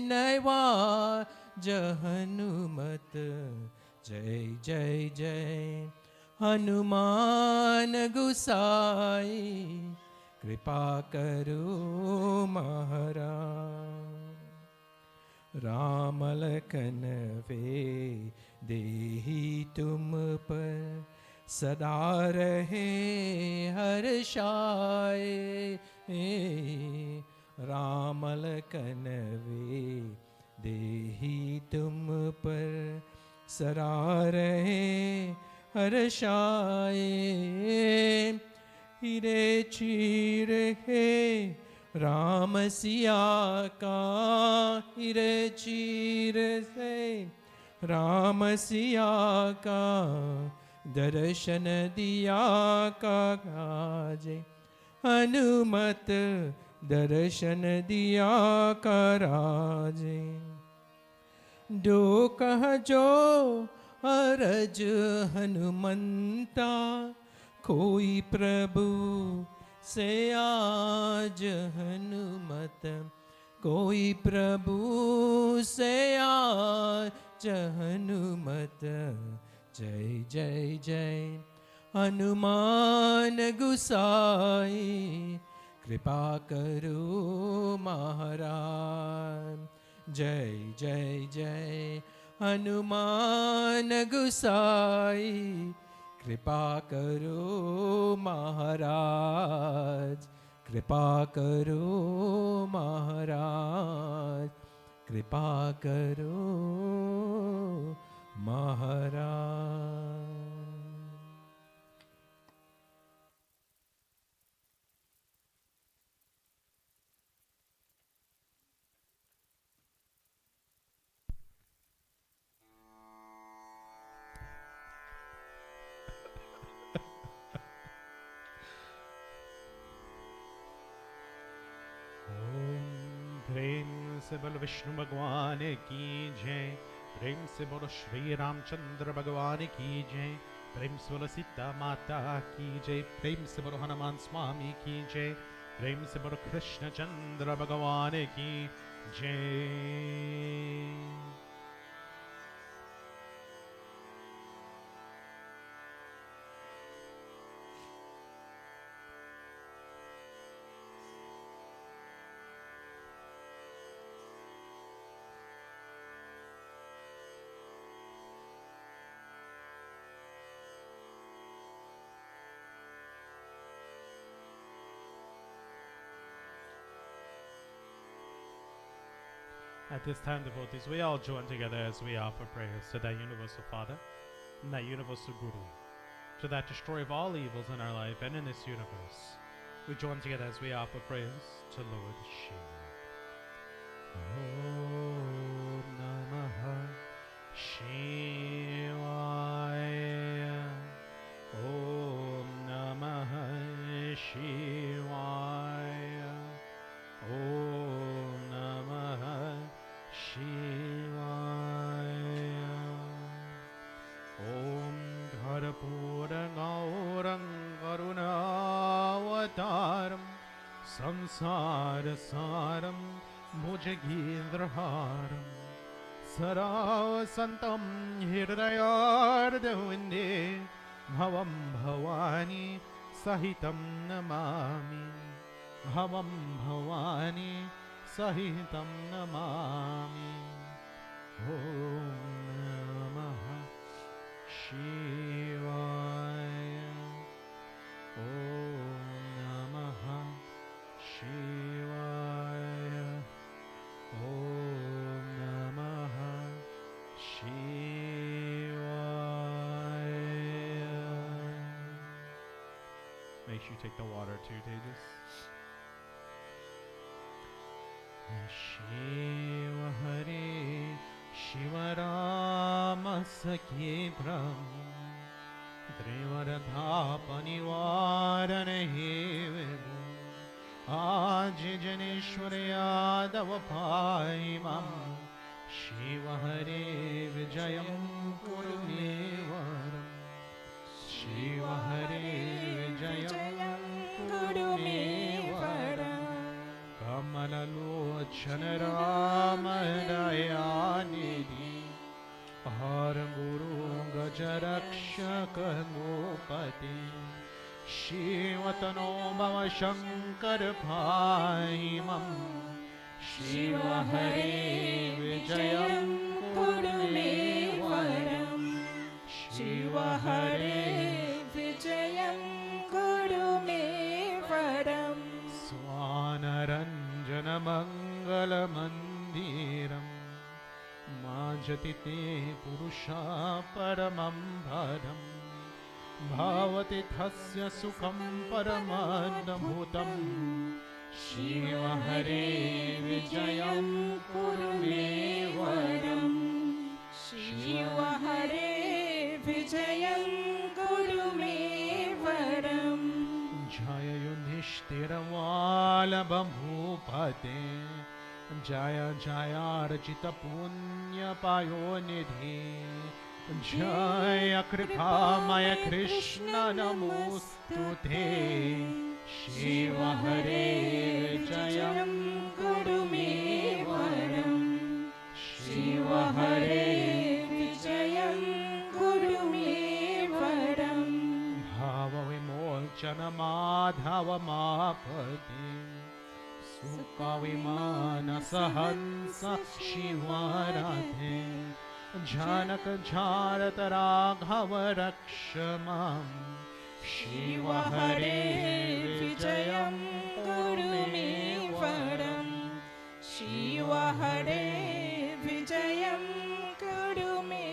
नैवाज हनुमत। जय जय जय हनुमान गुसाई कृपा करो महाराज। राम लखन वे देहि तुम पर सदा रहे हर्षाए। राम लखन वे देहि तुम पर सदा रहे हर्षाए। हीरे चीर है राम सिया का, हीरे चीर से राम सिया का दर्शन दिया का काजे। हनुमत दर्शन दिया का राजे। जो कह जो अरज हनुमंता, कोई प्रभु से आज हनुमत। कोई प्रभु से आज हनुमत। जय जय जय हनुमान गुसाई कृपा करो महाराज। जय जय जय हनुमान गुसाई कृपा करो महाराज। कृपा करो महाराज। कृपा करो महाराज। प्रेम से बोलो विष्णु भगवान की जय। प्रेम से बोलो श्री रामचंद्र भगवान की जय। प्रेम से बोलो सीता माता की जय। प्रेम से बोलो हनुमान स्वामी की जय। प्रेम से बोलो कृष्ण चंद्र भगवान की जय। At this time, devotees, we all join together as we offer prayers to that universal Father and that universal Guru, to that destroyer of all evils in our life and in this universe. We join together as we offer prayers to Lord Shiva. Om Namah Shivaya. Om Namah Shivaya. Om Namah Shivaya. संसारसारं भुजगीन्द्रहारं सदा सन्तं हृदयार्धविन्दे भवं भवानी सहितं नमामि भवं भवानी सहितं नमामि ॐ नमः शिवाय ॐ नमः शिवाय ॐ नमः शिवाय. Make sure you take the water too, Tejas. Shiv Hare Shiva Rama Sakhi Prem Trivaradhapa Nivarana Heve Aj Janeshwara Yadav Paimam Shiva Hare Vijayam Kuru Me Varam Shiva Hare Vijayam Kuru Me Varam Kamalalochana Rama Dayanidhi Har Guru Gajarakshaka Gopati Shivatano Bhava Shankar Paimam Shiva Hare Vijayam Kuru Me Varam Shiva Hare Vijayam Kuru Me Varam Swanaranjana Mangala Mandiram Majati Te Purusha Paramam Bhadam Bhavati Thasya Sukham Paramadabhutam Shiva Hare Vijayam Kuru Me Varam Shiva Hare Vijayam Kuru Me Varam Jaya Yudhishthira Vallabha Bhupate Jaya Jaya Archita Punya Payonidhi Jaya Kripa Maya Krishna Namostute Shiva Hare Vijayam Kuru Me Varam Shiva Hare Vijayam Kuru Me Varam Bhava Vimochana Madhava Mapati Sukha Vimana Sahansa Shiva Radhe Janaka Jharata Raghava Rakshamam Shiva Hare Vijayam Kuru Me Varam Shiva Hare Vijayam Kuru Me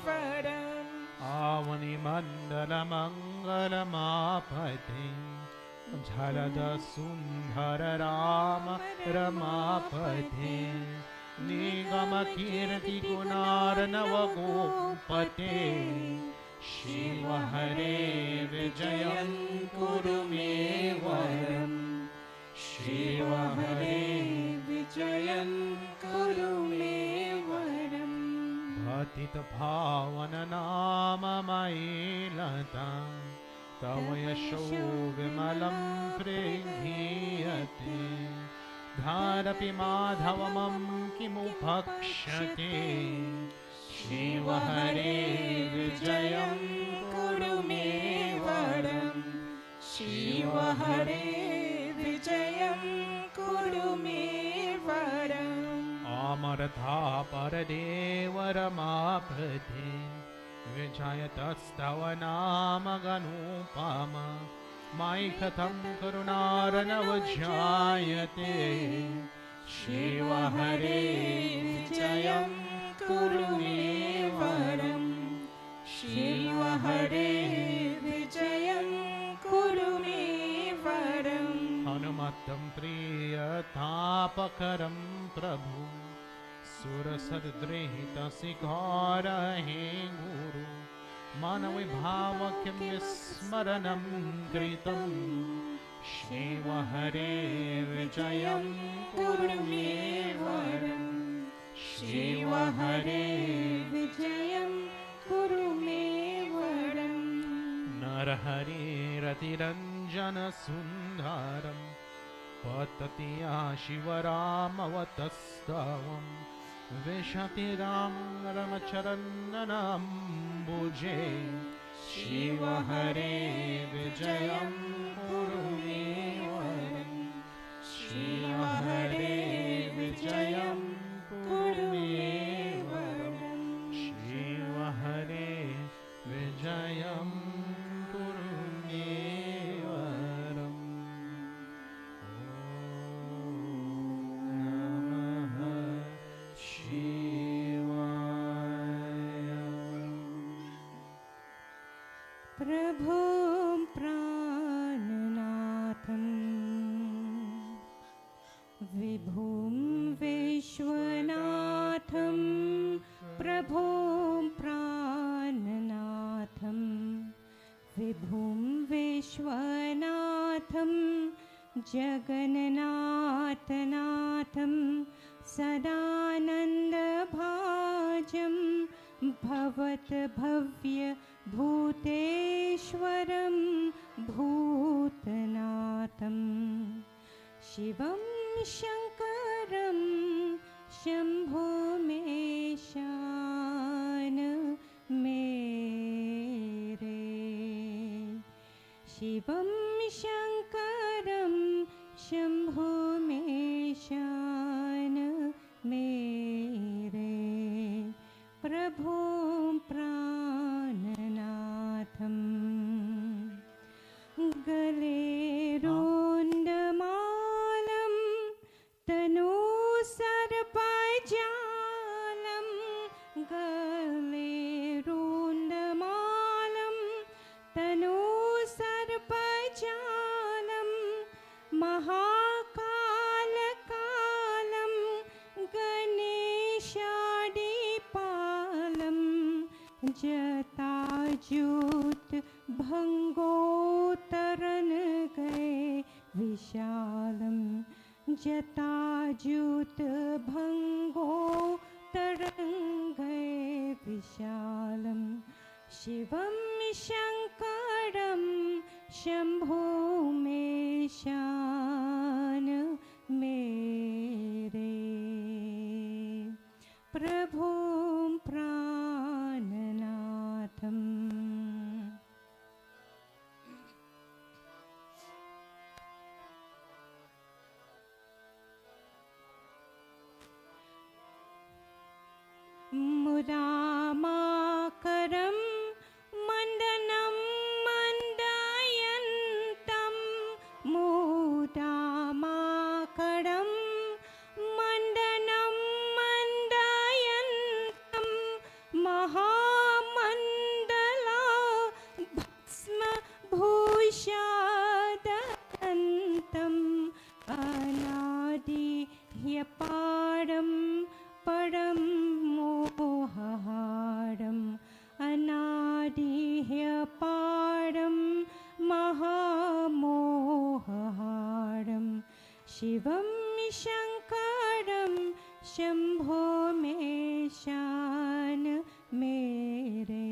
Varam Avani Mandala Mangala Mapati Jhalada Sundhara Rama Ramapati Nigama Kirti Gunarnava Gopate Shiva Hare Vijayam Kuru Me Varam Shiva Hare Vijayam Kuru Me Varam Bhatita Bhavana Nama Mailata Tava Yasho Vimalam Prehiyate Dharapi Madhavamam Kimupakshate Shiva Hare Vijayam Kuru Me Varam Shiva Hare Vijayam Kuru Me Varam Amartha Paradevara Mapati Vijayatastava Nama Ganupama Maikatham Karunaranavajayate Shiva Hare Vijayam Kuru Me Varam Shiva Hare Vijayam Kuru Me Varam Hanumatam Priyatapakaram Prabhu Surasadrihita Sikara He Guru Manavi Bhavakyam Vismaranam Kritam Shiva Hare Vijayam Kuru Me Varam Shiva Hare Vijayam Kuru Me Varam Narahari Ratiranjana Sundaram पततिया शिवरामवतस्तवं विशति Ram रमचरन्नम्बुजे Shiv हरे विजयं कुरु मे वरं शिव हरे विजयं कुरु मे वरं शिव हरे विजयं कुरु मे वरं ॐ नमः शिवाय। प्रभुं प्राणनाथं विभुं विश्वनाथं प्रभुं प्राणनाथं विभुं विश्वनाथं जगन्नाथनाथं सदानन्दभाजं भवद्भव्य भूतेश्वरं भूतनाथं शिवं शङ्करं शम्भो मे शान मेरे शिवं शङ्करं शम्भो मे शान मेरे प्रभुं प्राणनाथं गले रोण्डमालं तनु सर्पजालं गले रोण्डमालं तनु सर्पजालं महाकालकालं गणेशादिपालं जटाजूट भंगोतरन गए विशालं जटाजूट भंगोतरन गए विशालं शिवं शङ्करं शम्भो मे शान मेरे प्रभुं प्राणनाथम् मुदामाकरं मण्डनं मण्डयन्तं मुदामाकरं मण्डनं मण्डयन्तं महामण्डला भस्मभूषादन्तम् अनादिह्यपारं परं मोहहारम् अनादिह्यपारं महामोहहारं शिवं शङ्करं शम्भो मे शान मेरे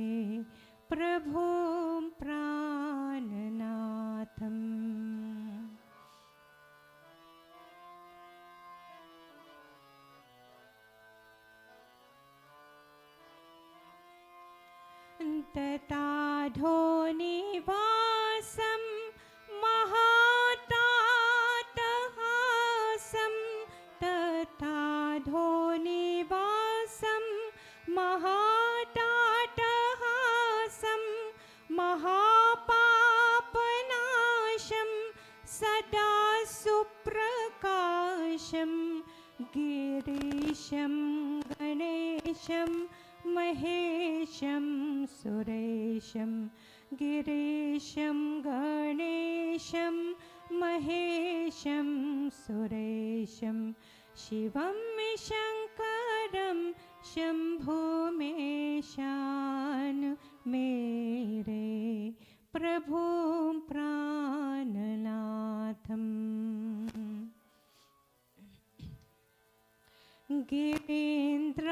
प्रभुं प्राणनाथम् तताधोनिवासं महातातहासं तताधोनिवासं महातातहासं महापापनाशं सदा सुप्रकाशं गिरीशं गणेशं महेशं सुरेशं गिरीशं गणेशं महेशं सुरेशं शिवं शङ्करं शम्भो मे शान मेरे प्रभुं प्राणनाथम्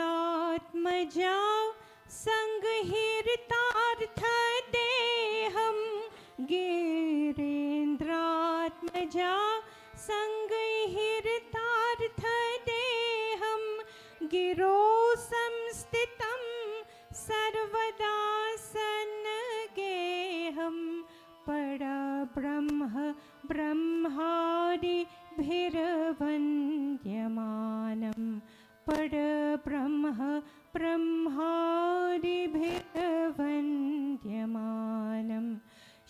गिरीन्द्रात्मजा संगहितार्थदेहं गिरीन्द्रात्मजा संग गिरो संस्थितं सर्वदा सन्नगेहं परब्रह्म ब्रह्मादिभिर्वन्द्यमानं परब्रह्म ब्रह्मादिभिर्वन्द्यमानं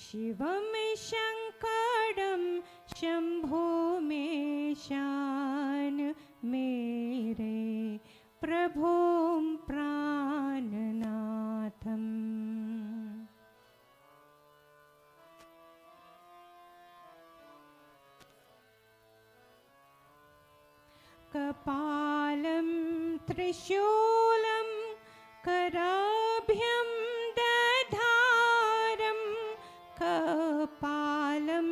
शिवं शङ्करं शम्भो मे शान मेरे प्रभुं प्राणनाथम् कपालं त्रिशूलं कराभ्यं दधारं कपालं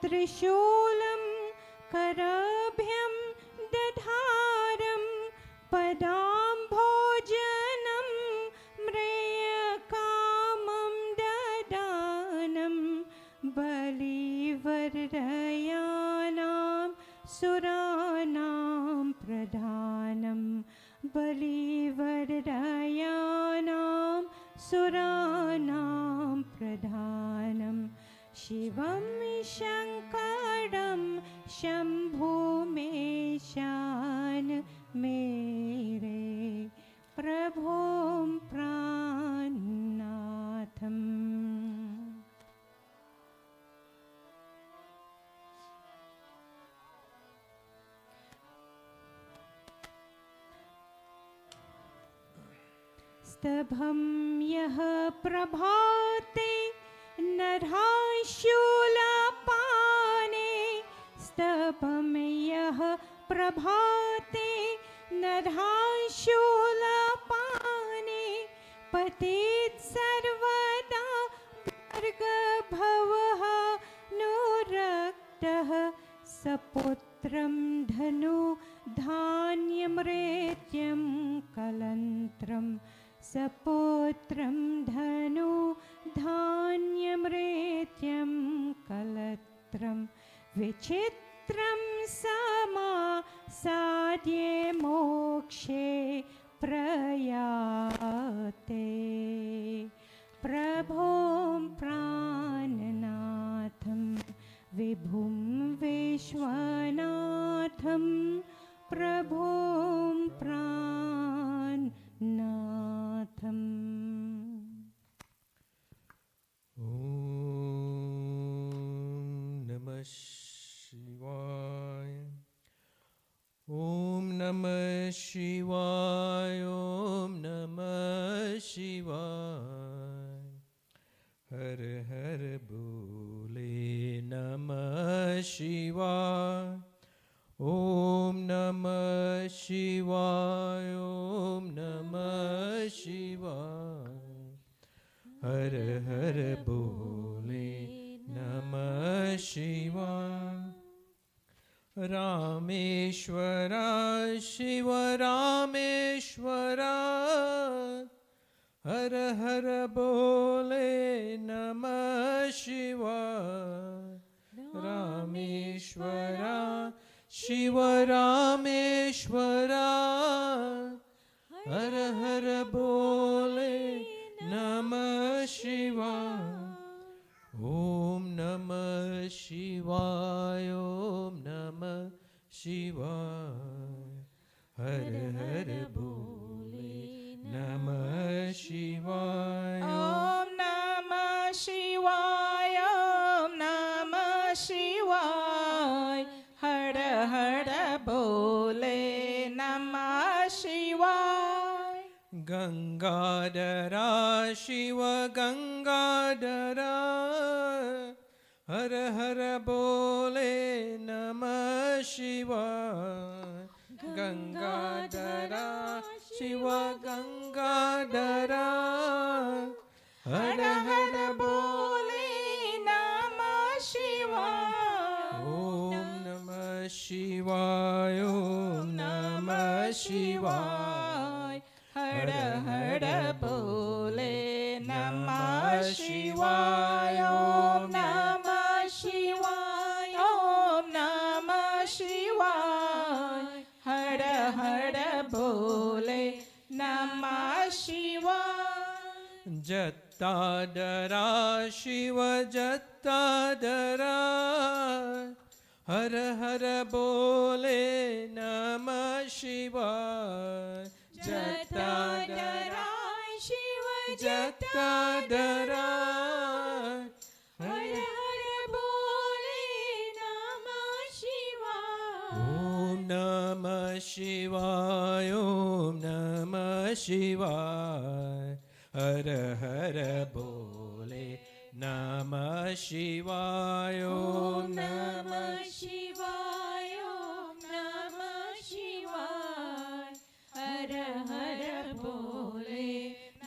त्रिशूलं कराभ्यं दधारं पदाम्भोजनं म्रियकामं ददानं बलिवर्धयानां सुराणां प्रधानं बलिवर्धयानां सुराणां प्रधानं शिवं शङ्करं शम्भो मे शान मेरे प्रभुं प्राणनाथम् स्तभं यः प्रभाते नरशूलपाने स्तभं यः प्रभाते नरशूलपाने पतेत् सर्वदा भवः नुरक्तः सपुत्रं धनु धान्यमृत्यं कलन्त्रं सपुत्रं धनु धान्यमृत्यं कलत्रं विचित्रं समासाद्ये मोक्षे प्रयाते प्रभुं प्राणनाथं विभुं विश्वनाथं प्रभुं प्राणनाथम् Om Namah Shivaya. Om Namah Shivaya. Har Har Bole Namah Shivaya. Om Namah Shivaya. Om Namah Shivaya. Har Har Bole Namah Shivaya. Rameshwara Shiva Rameshwara. Har Har Bole Namah Shivaya. Rameshwara Shiva Rameshwara. Har Har Bole Namah Shivaya. Om Namah Shivaya. Om Namah Shivaya. Har Har Bole Namah Shivaya. Om Namah Shivaya. Om Namah Shivaya. Har Har Bole Namah Shivaya. Gangadhara Shiva Gangadhara. Har Har Bole Namah Shivaya. Gangadhara Shiva Gangadhara. Har Har Bole Namah Shivaya. Om Namah Shivaya. Om Namah Shivaya. Har Har Bole Namah Shivaya. Om Namah Shivaya. Om Namah Shivaya. Har Har Bole બોલે નમઃ શિવાય. જત્તાદરા શિવ જત્તાદરા હર હર બોલે નમઃ શિવાય. જટાધરા શિવ જત્તાદરા હર હર બોલે નમઃ શિવાય. ઓમ નમઃ શિવાય ઓમ નમઃ શિવાય હર હર બોલે નમઃ શિવાય ઓમ ઓમ નમઃ શિવાય ઓમ નમઃ શિવાય હર હર બોલે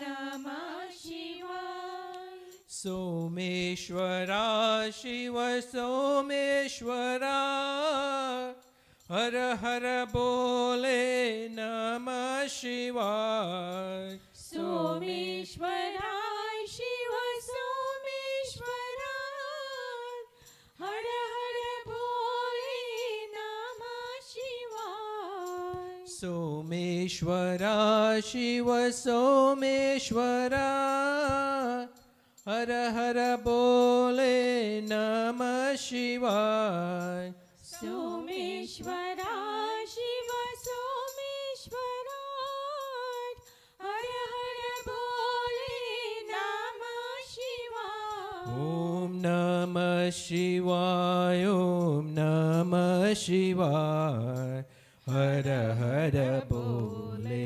નમઃ શિવાય. સોમેશ્વરા શિવ સોમેશ્વરા હર હર બોલે નમઃ શિવાય. સોમેશ્વરાય શિવ સોમેશ્વરાય હર હર બોલે નમઃ શિવાય. સોમેશ્વરા શિવ સોમેશ્વરા હર હર બોલે નમઃ શિવાય. સોમેશ્વરાય શિવ સોમેશ્વરાય હર હર બોલે નમઃ શિવાય. ઓમ નમઃ શિવાય ઓમ નમઃ શિવાય હર હર બોલે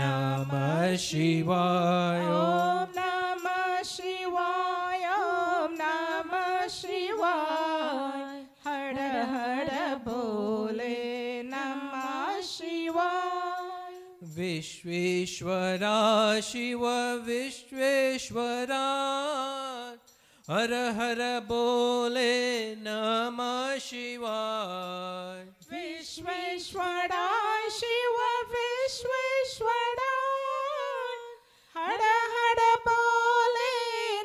નમઃ શિવાય. ઓમ નમઃ શિવાય ઓમ નમઃ શિવાય હર હર બોલે નમઃ શિવાય. વિશ્વેશ્વરા શિવ વિશ્વેશ્વરા હર હર બોલે નમઃ શિવાય. વિશ્વેશ્વરાય શિવ વિશ્વેશ્વરાય હર હર બોલે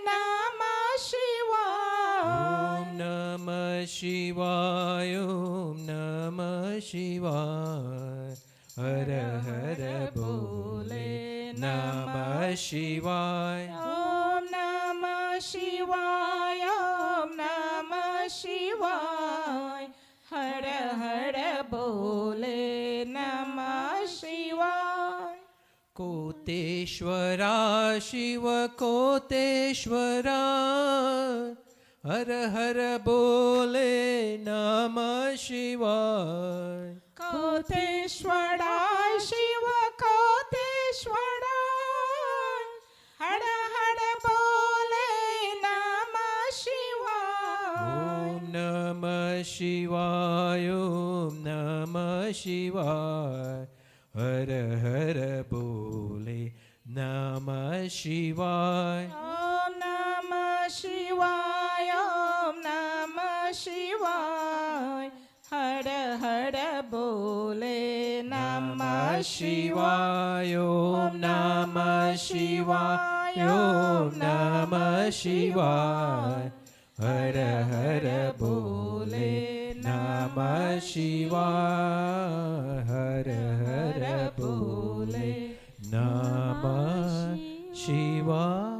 નમઃ શિવાય. ઓમ નમઃ શિવાય ઓમ નમઃ શિવાય હર હર બોલે નમઃ શિવાય. ઓમ નમઃ શિવાય ઓમ નમઃ શિવાય હર હર બોલે નમઃ શિવાય. કોટેશ્વરા શિવ કોટેશ્વરા હર હર બોલે નમઃ શિવાય. કોટેશ્વરાય શિવ કોટેશ્વરાય હર હર બોલે નમઃ શિવાય. ઓમ નમઃ શિવાય ઓમ નમઃ શિવાય હર હર બોલે નમઃ શિવાય. ઓમ નમઃ શિવાય ઓમ નમઃ શિવાય હર હર બોલે નમઃ શિવાય. ઓમ નમઃ શિવાય ઓમ નમઃ શિવાય હર હર બોલે નમઃ શિવાય હર હર બોલે નમઃ શિવાય.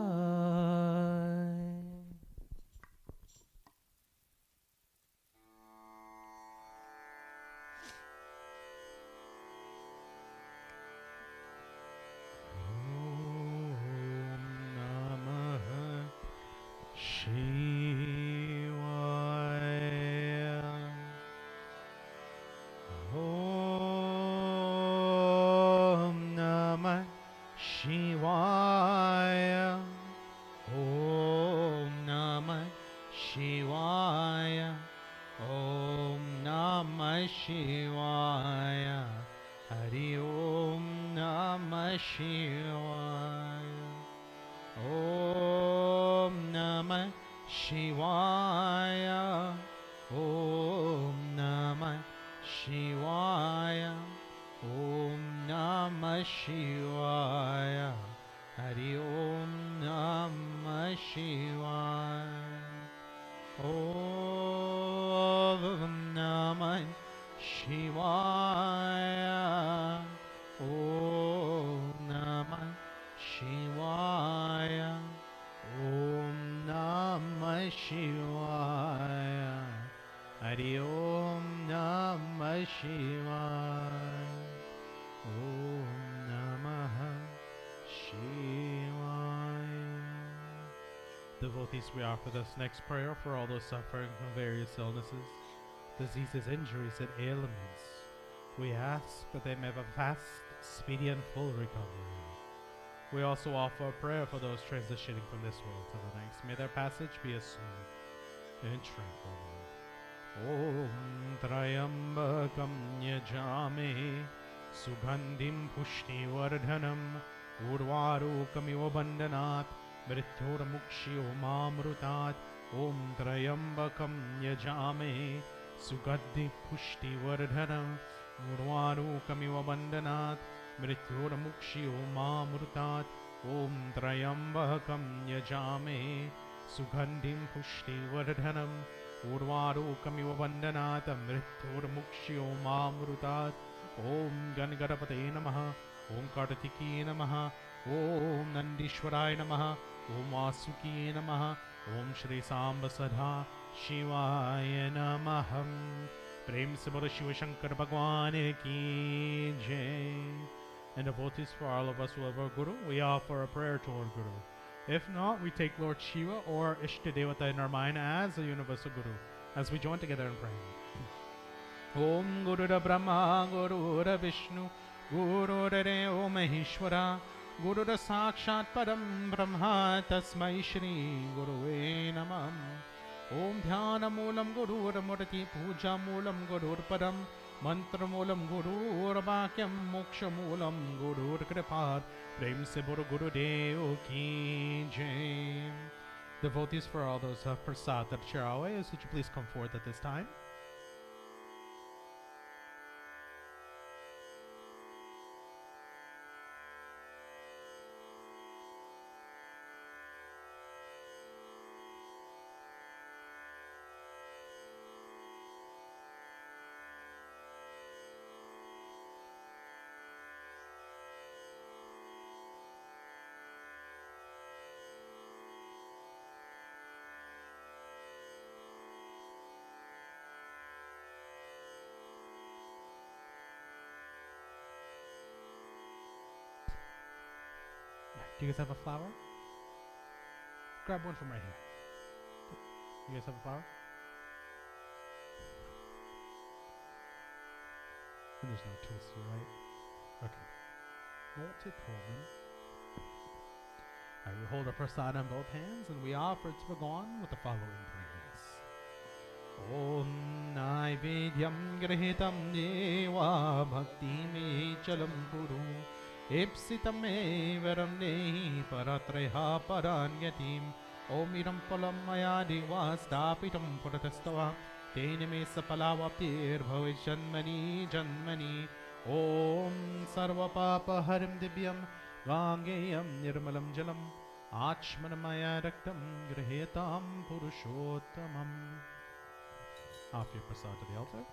Shivaya. Om Devotees, we offer this next prayer for all those suffering from various illnesses, diseases, injuries, and ailments. We ask that they may have a fast, speedy, and full recovery. We also offer a prayer for those transitioning from this world to the next. May their passage be a smooth and tranquil one. Om Trayambakam Yajame Sugandhim Pushti Vardhanam Urvarukamiva Bandhanat Mrityoramukshyo Mamrutat. Om Trayambakam Yajame Sugandhim Pushti Vardhanam Urvarukamiva Bandhanat Mrityoramukshyo Mamrutat. Om Trayambakam Yajame Sugandhim Pushti Vardhanam Urvarukamiva Bandhanat Mrityoramukshyo Mamrutat. Om Gangadapate Namaha. Om Kartiki Namaha. Om Nandishwarai Namaha. Om Vasuki Namaha. Om Shri Samba Sadha Shivaya Namaham. Prem se bolo Shiva Shankar Bhagwan ki jai. And devotees, for all of us who have our Guru, we offer a prayer to our Guru. If not, we take Lord Shiva or Ishtadevata in our mind as a universal Guru, as we join together in praying. Om Guru Ra Brahma, Guru Ra Vishnu, Guru Ra Deva Maheshwara, Guru Ra Sakshat Param Brahma, Tasmai Shri Guruve Namah. Om Dhyana Moolam Guru Ra Murti, Puja Moolam Guru Param, Mantra Moolam Guru Ra Vakyam, Moksha Moolam Guru Ra Kripat. Prem se bolo Guru Deo ki jai. Devotees, for all those who have prasad that share our ways, would you please come forth at this time? Do you guys have a flower? Grab one from right here. You guys have a flower? And there's no tulsi, right? Okay. Not a problem. Alright, we hold our prasad on both hands and we offer it to Bhagwan with the following prayers. Om Naivedyam Grahitam Deva Bhakti Me Chalam Kuru Ipsitam Veram Nehi Paratreha Paranyatim Om Iram Palam Maya Deva Stapitam Puratastava Tene Me Sapalava Pir Bhavishanmani Janmani Om Sarva Papa Harim Dibyam Gangeyam Nirmalam Jalam Achmanamaya Raktam Grahetam Purushottamam. Offer your prasad to the altar.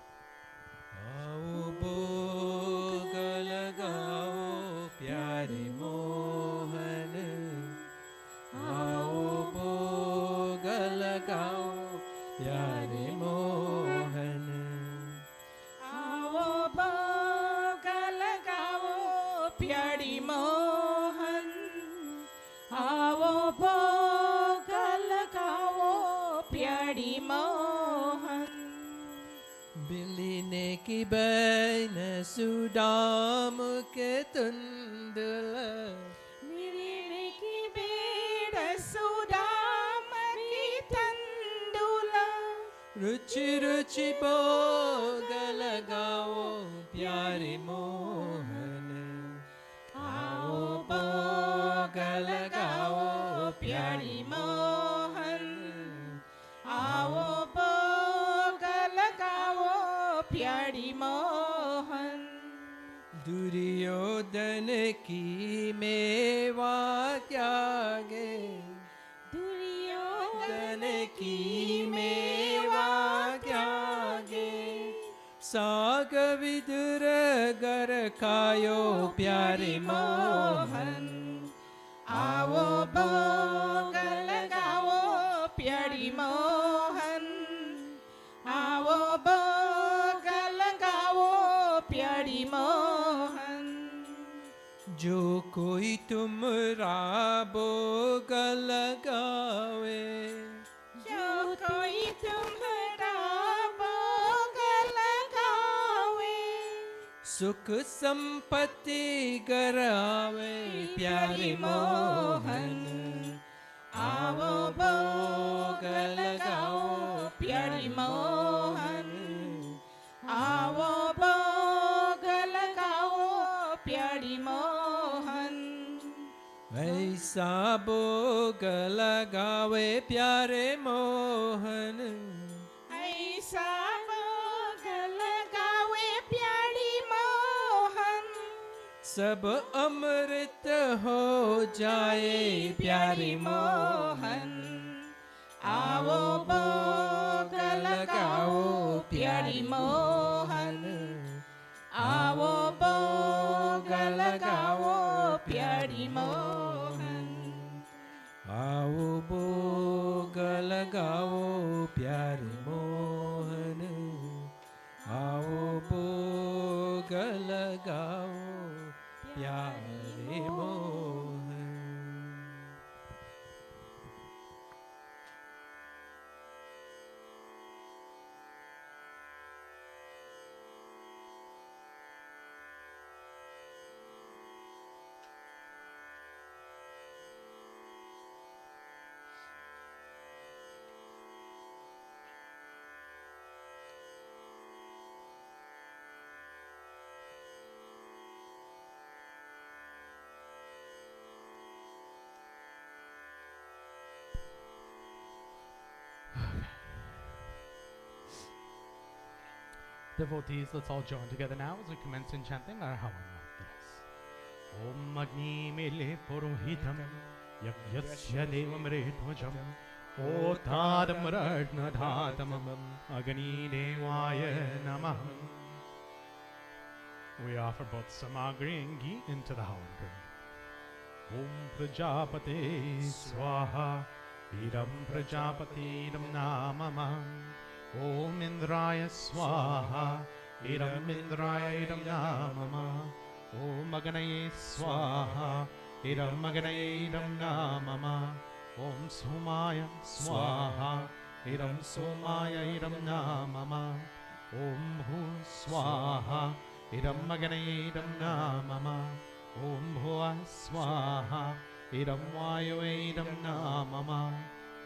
आओ भोग लगाओ प्यारे मोहन आओ भोग लगाओ प्यारे मोहन आओ भोग लगाओ प्यारी मोहन आओ भोग लगाओ प्यारी मोहन बिलीने की बैन सुदाम के तुंदल मिलीने की बेड़ सुदाम की तंदुला रुचि रुचि भोग लगाओ प्यारे मोहन आओ भोग लगाओ प्यारी मोहन आओ भोग लगाओ प्यारी मोहन दुर्योधन की मेवा त्यागे दुर्योधन की मेवा त्यागे साग विदुर गर खायो प्यारे मोहन आओ भोग लगाओ प्यारी मोहन आओ भोग लगाओ प्यारी मोहन जो कोई तुमरा भोग लगावे, जो कोई तुम्हारा भोग लगावे, सुख संपत्ति गरावे प्यारे मोहन। आओ भोग लगाओ प्यारी मोहन, आओ भोग लगाओ प्यारी मोहन। ऐसा भोग लगावे प्यारे मोहन, ऐसा भोग लगावे प्यारी मोहन, सब अमृत हो जाए प्यारे मोहन। आओ भोग लगाओ प्यारी मोहन, आओ भोग लगाओ प्यारी मोहन। आओ भोग लगाओ प्यारे मोहन, आओ भोग लगाओ प्यारे Mohan. Devotees, let's all join together now as we commence in chanting our Havan mantras. Om Agni Mele Purohitam Yagyasya Devam Retvajam Otadam Rajna Dhatamam Agni Devaya Namah. We offer both samagri and ghee into the Havan Kund. Om Prajapate Swaha Idam Prajapate Idam Namamam Om Indraya Swaha Idam Indraya Idam Namama Om Agnaye Swaha Idam Agnaye Idam Namama Om Somaya Swaha Idam Somaya Idam Namama Om Bhu Swaha Idam Agnaye Idam Namama Om Bhuva Swaha Idam Vayu Idam Namama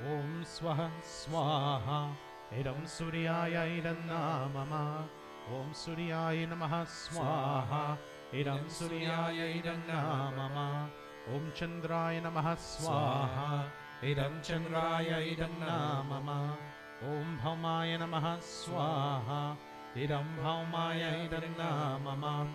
Om Swaha Swaha Idam Suryaya Idam Namama Om Suryaya Namaha Swaha Idam Suryaya Idam Namama Om Chandraya Namaha Swaha Idam Chandraya Idam Namama Om Bhaumaya Namaha Swaha Idam Bhaumaya Idam Namama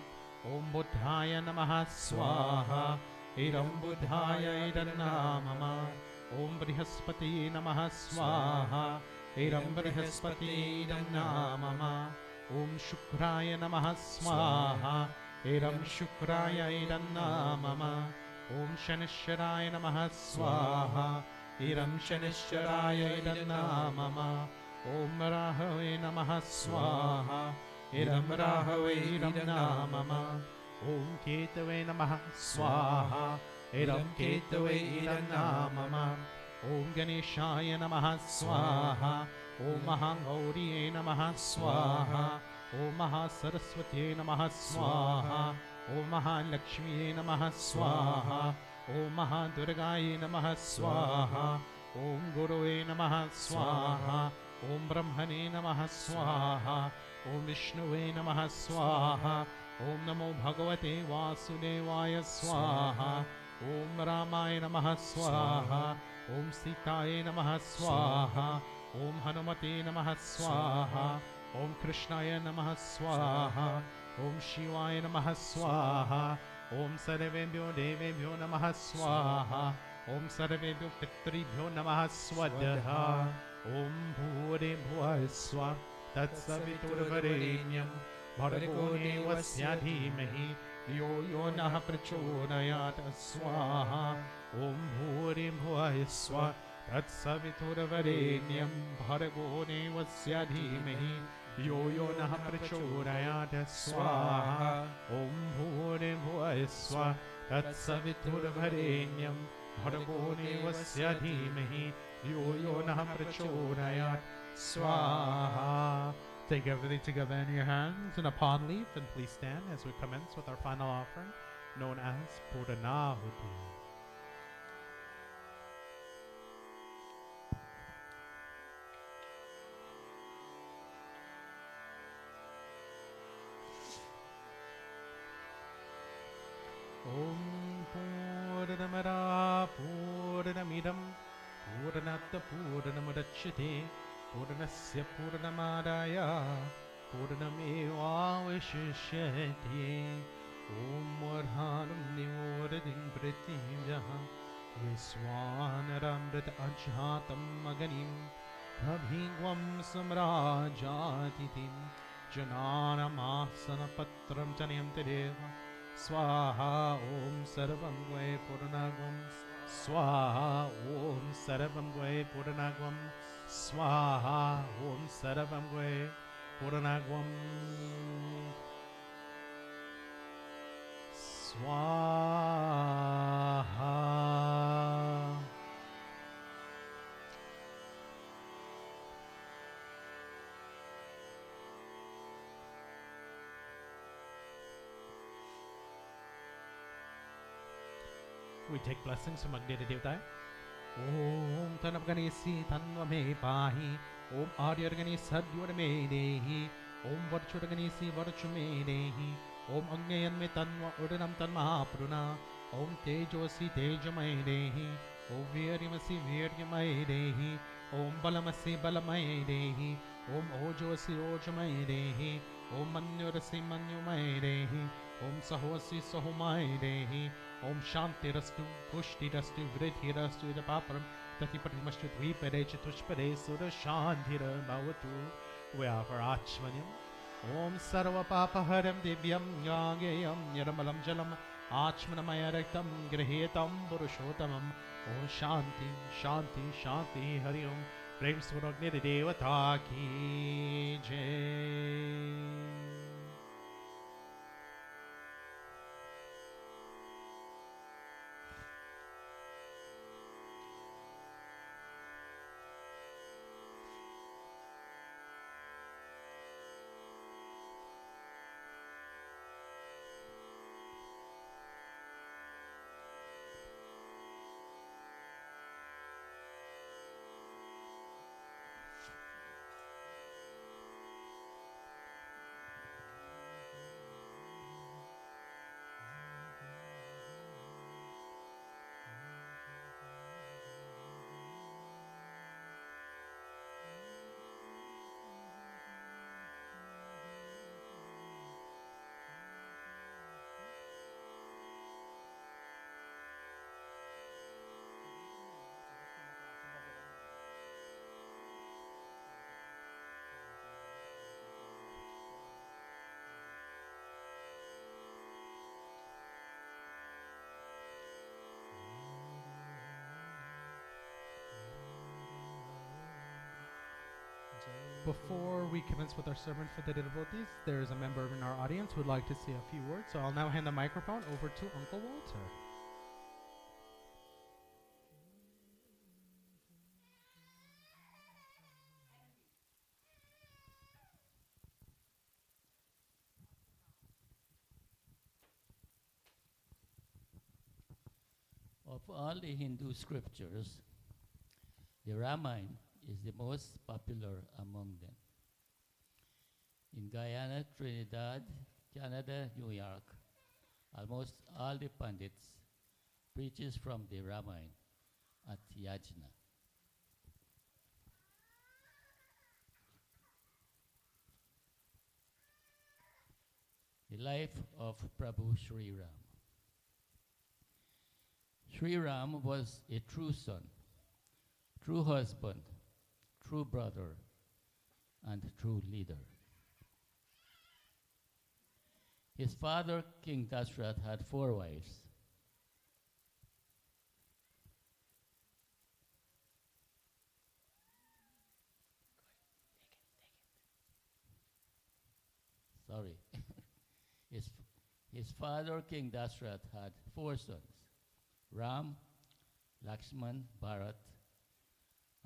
Om Buddhaya Namaha Swaha Idam Buddhaya Idam Namama Om Brihaspati Namaha Swaha Idam Brihaspati Idam Namama Om Shukraya Namaha Swaha Idam Shukraya Idam Namama Om Shanishwaraya Namaha Swaha Idam Shanishwaraya Idam Namama Om Rahave Namaha Swaha Idam Rahave Idam Namama Om Ketave Namaha Swaha Idam Ketave Idam Namama Om Ganeshaya Namaha Swaha Om Mahangauriye Namaha Swaha Om Mahasaraswati Namaha Swaha Om Mahalakshmiye Namaha Swaha Om Mahadurgaye Namaha Swaha Om Gurue Namaha Swaha Om Brahmane Namaha Swaha Om Vishnue Namaha Swaha Om Namo Bhagavate Vasudevaya Swaha Om Ramaya Namaha Swaha Om Sitaye Namaha Swaha Om Hanumate Namaha Swaha Om Krishnaya Namaha Swaha Om Shivaya Namaha Swaha Om Sarvebhyo Devebhyo Namaha Swaha Om Sarvebhyo Pitribhyo Namaha Swadaha Om Bhure Bhuva Swa Tatsaviturvarenyam Bhargo Devasya Dhimahi Yo Yo Nah Prachodayat Swaha Om Bhure Bhuva Swa Tatsaviturvarenyam Bhargo Devasya Dhimahi Yo Yo Nah Prachodayat Swaha Om Bhure Bhuva Swa तत्सवितुर्वरेण्यं भर्गो देवस्य धीमहि यो यो नः प्रचोदयात् स्वाहा. Take everything together in your hands and upon leaf, and please stand as we commence with our final offering, known as Puranahuti. Om Purnamada Purnamidam Purnata Purnamadachite Purnasya Purnamadaya Purnameva Vishishyate. Om Varhanam Nivoradin Prithijaha Viswanaramrita Ajhatam Maganim Prabhigvam Samrajatitim Jananam Patram Chaniyam Tedeva Swaha Om Sarvam Gwe Purnagvam Swaha Om Sarvam Gwe Purnagvam Swaha Om Sarvam Gwe Purnagvam Swaha. We take blessings from Agni Devata. Om Tanapganesi Tanvame Pahi. Om Aryargani Sadyurame Dehi. Om Varchurganesi Varchume Dehi. Om Agnayanme Tanva Udanam Tanma Pruna. Om Tejosi Tejamai Dehi. Om Viryamasi Viryamai Dehi. Om Balamasi Balamai Dehi. Om Ojosi Ojamai Dehi. Om Manyurasi Manyumai Dehi. Om Sahosi Sahumai Dehi. Om Shanti Rastu, Pushti Rastu, Vriddhi Rastu, the Paparam, Tatipati Mashtu, Vipere Chitushpare, Sura Shantira Bhavatu. We offer Achmanyam. Om Sarva Papa Haram Divyam Yagayam Niramalam Jalam Achmanamaya Rektam Grihetam Purushotamam. Om Shanti, Shanti, Shanti Hari Om. Prem Suragni Devata Ki Jai. Before we commence with our sermon for the devotees, there is a member in our audience who would like to say a few words, so I'll now hand the microphone over to Uncle Walter. Of all the Hindu scriptures, the Ramayana is the most popular among them. In Guyana, Trinidad, Canada, New York, almost all the pundits preaches from the Ramayana at Yajna. The life of Prabhu Sri Ram. Sri Ram was a true son, true husband, true brother, and true leader. His father, King Dashrath, had 4 wives. Sorry. His his father, King Dashrath, had 4 sons, Ram, Lakshman, Bharat,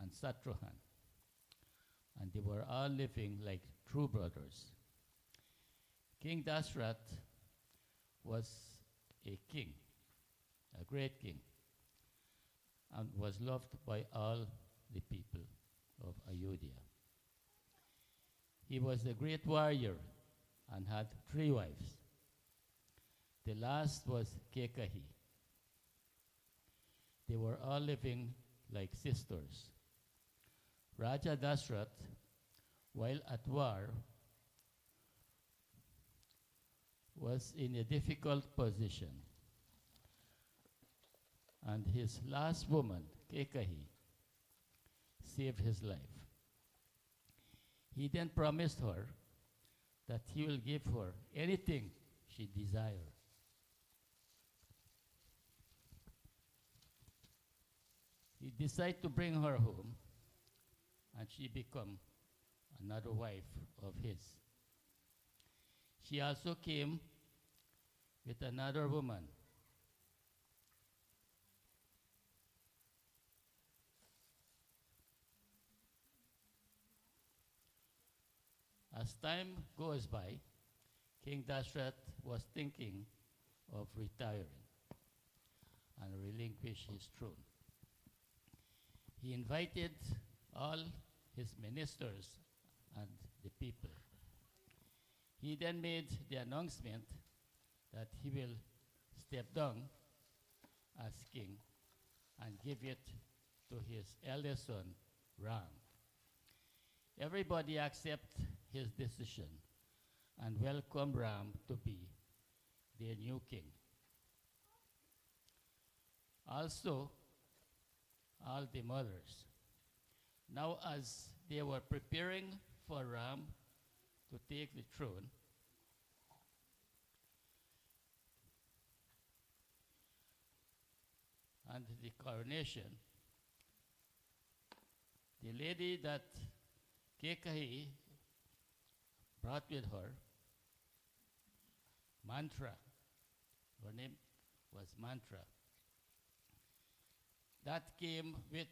and Shatrughan. And they were all living like true brothers. King Dashrath was a king, a great king, and was loved by all the people of Ayodhya. He was a great warrior and had 3 wives. The last was Kekahi. They were all living like sisters. Raja Dashrath, while at war, was in a difficult position. And his last woman, Kekahi, saved his life. He then promised her that he will give her anything she desired. He decided to bring her home, and she became another wife of his. She also came with another woman. As time goes by, King Dashrath was thinking of retiring and relinquish his throne. He invited all his ministers and the people. He then made the announcement that he will step down as king and give it to his eldest son, Ram. Everybody accepted his decision and welcomed Ram to be their new king. Also, all the mothers. Now, as they were preparing for Ram to take the throne, and the coronation, the lady that Kekahi brought with her, Mantra, her name was Mantra, that came with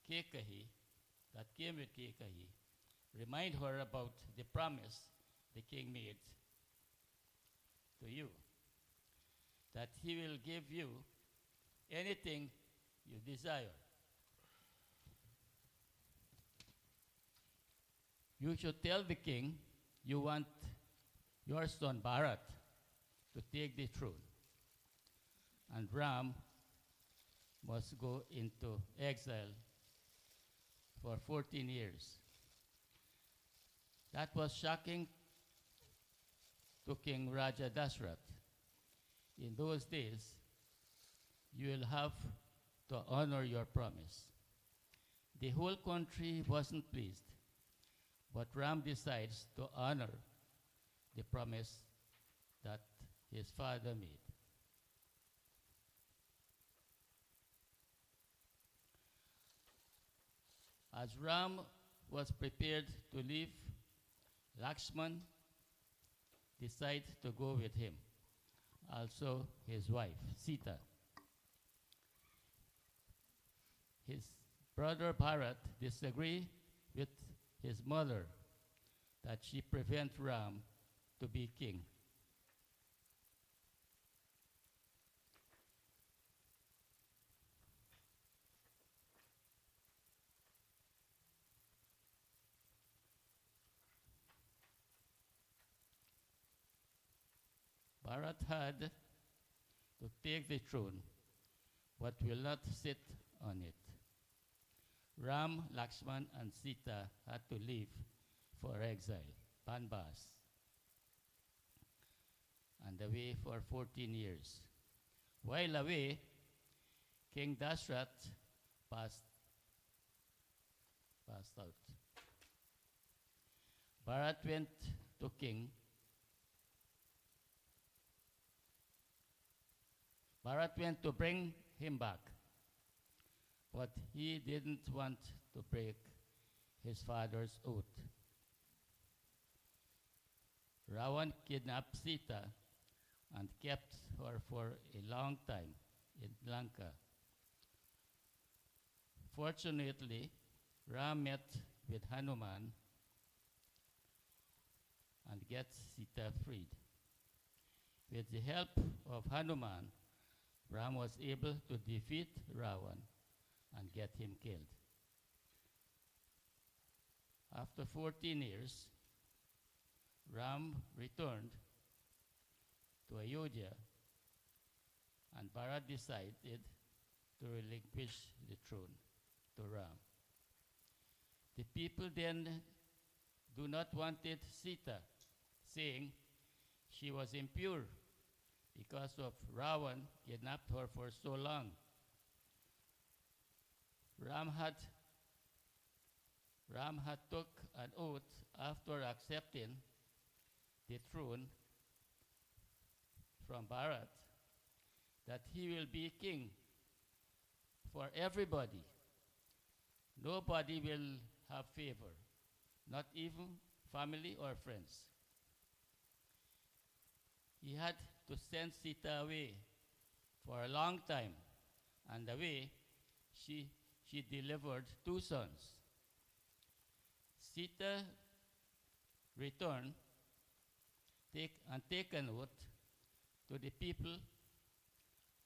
Kekahi, remind her about the promise the king made to you, that he will give you anything you desire. You should tell the king you want your son Bharat to take the throne, and Ram must go into exile for 14 years. That was shocking to King Raja Dashrath. In those days, you will have to honor your promise. The whole country wasn't pleased, but Ram decides to honor the promise that his father made. As Ram was prepared to leave, Lakshman decided to go with him, also his wife, Sita. His brother Bharat disagreed with his mother that she prevent Ram to be king. Bharat had to take the throne, but will not sit on it. Ram, Lakshman, and Sita had to leave for exile, Banbas, and away for 14 years. While away, King Dashrath passed out. Bharat went to king. Bharat went to bring him back, but he didn't want to break his father's oath. Ravan kidnapped Sita and kept her for a long time in Lanka. Fortunately, Ram met with Hanuman and gets Sita freed. With the help of Hanuman, Ram was able to defeat Ravan and get him killed. After 14 years, Ram returned to Ayodhya, and Bharat decided to relinquish the throne to Ram. The people then do not wanted Sita, saying she was impure because of Ravan kidnapped her for so long. Ram had took an oath after accepting the throne from Bharat that he will be king for everybody. Nobody will have favor, not even family or friends. He had to send Sita away for a long time, and away she delivered 2 sons. Sita returned and take an oath to the people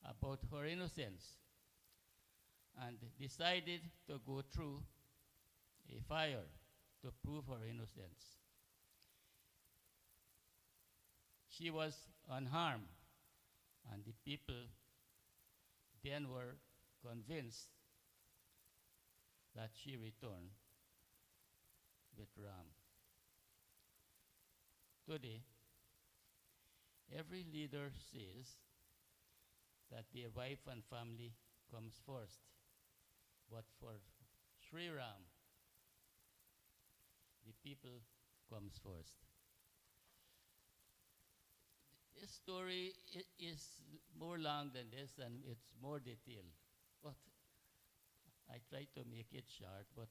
about her innocence, and decided to go through a fire to prove her innocence. She was unharmed, and the people then were convinced that she returned with Ram. Today, every leader says that their wife and family comes first, but for Sri Ram, the people comes first. This story is more long than this, and it's more detailed. But I try to make it short, but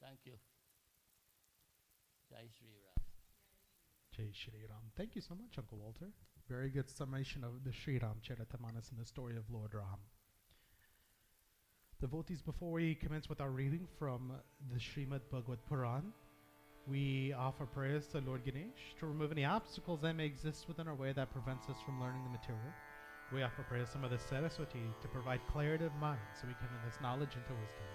thank you. Jai Sri Ram. Jai Shri Ram. Thank you so much, Uncle Walter. Very good summation of the Sri Ram Charitamanas and the story of Lord Ram. Devotees, before we commence with our reading from the Srimad Bhagavad Puran, we offer prayers to Lord Ganesh to remove any obstacles that may exist within our way that prevents us from learning the material. We offer prayers to Mother Saraswati to provide clarity of mind so we can turn this knowledge into wisdom.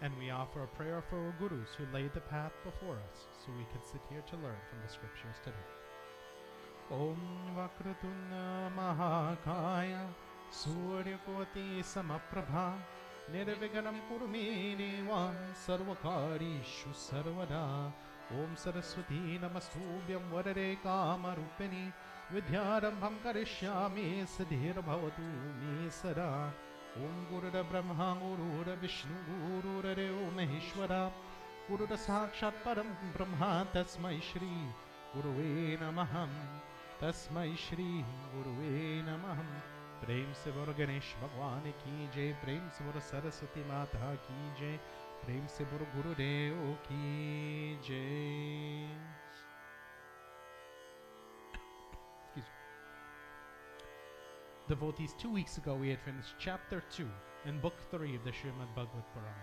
And we offer a prayer for our gurus who laid the path before us so we can sit here to learn from the scriptures today. Om Vakratuna Mahakaya Suryakoti Samaprabha Nirviganam Kurme Deva Sarvakarishu Sarvada Om Saraswati Namastubhyam Varare Kamarupini Vidyarambham Karishyami Siddhir Bhavatu Me Sada Om Gurura Brahma Gurura Vishnu Gurura Deo Maheshwara Gurura Sakshat Param Brahma Tasmai Shri Guruve Namaham Tasmai Shri Guruve Namaham Prem se bolo Ganesh Bhagwan ki jai, Prem se bolo Saraswati Mata ki jai, Prem se bolo Gurudev ki jai. Excuse me. Devotees, 2 weeks ago we had finished chapter 2 in book 3 of the Srimad Bhagavad Puran,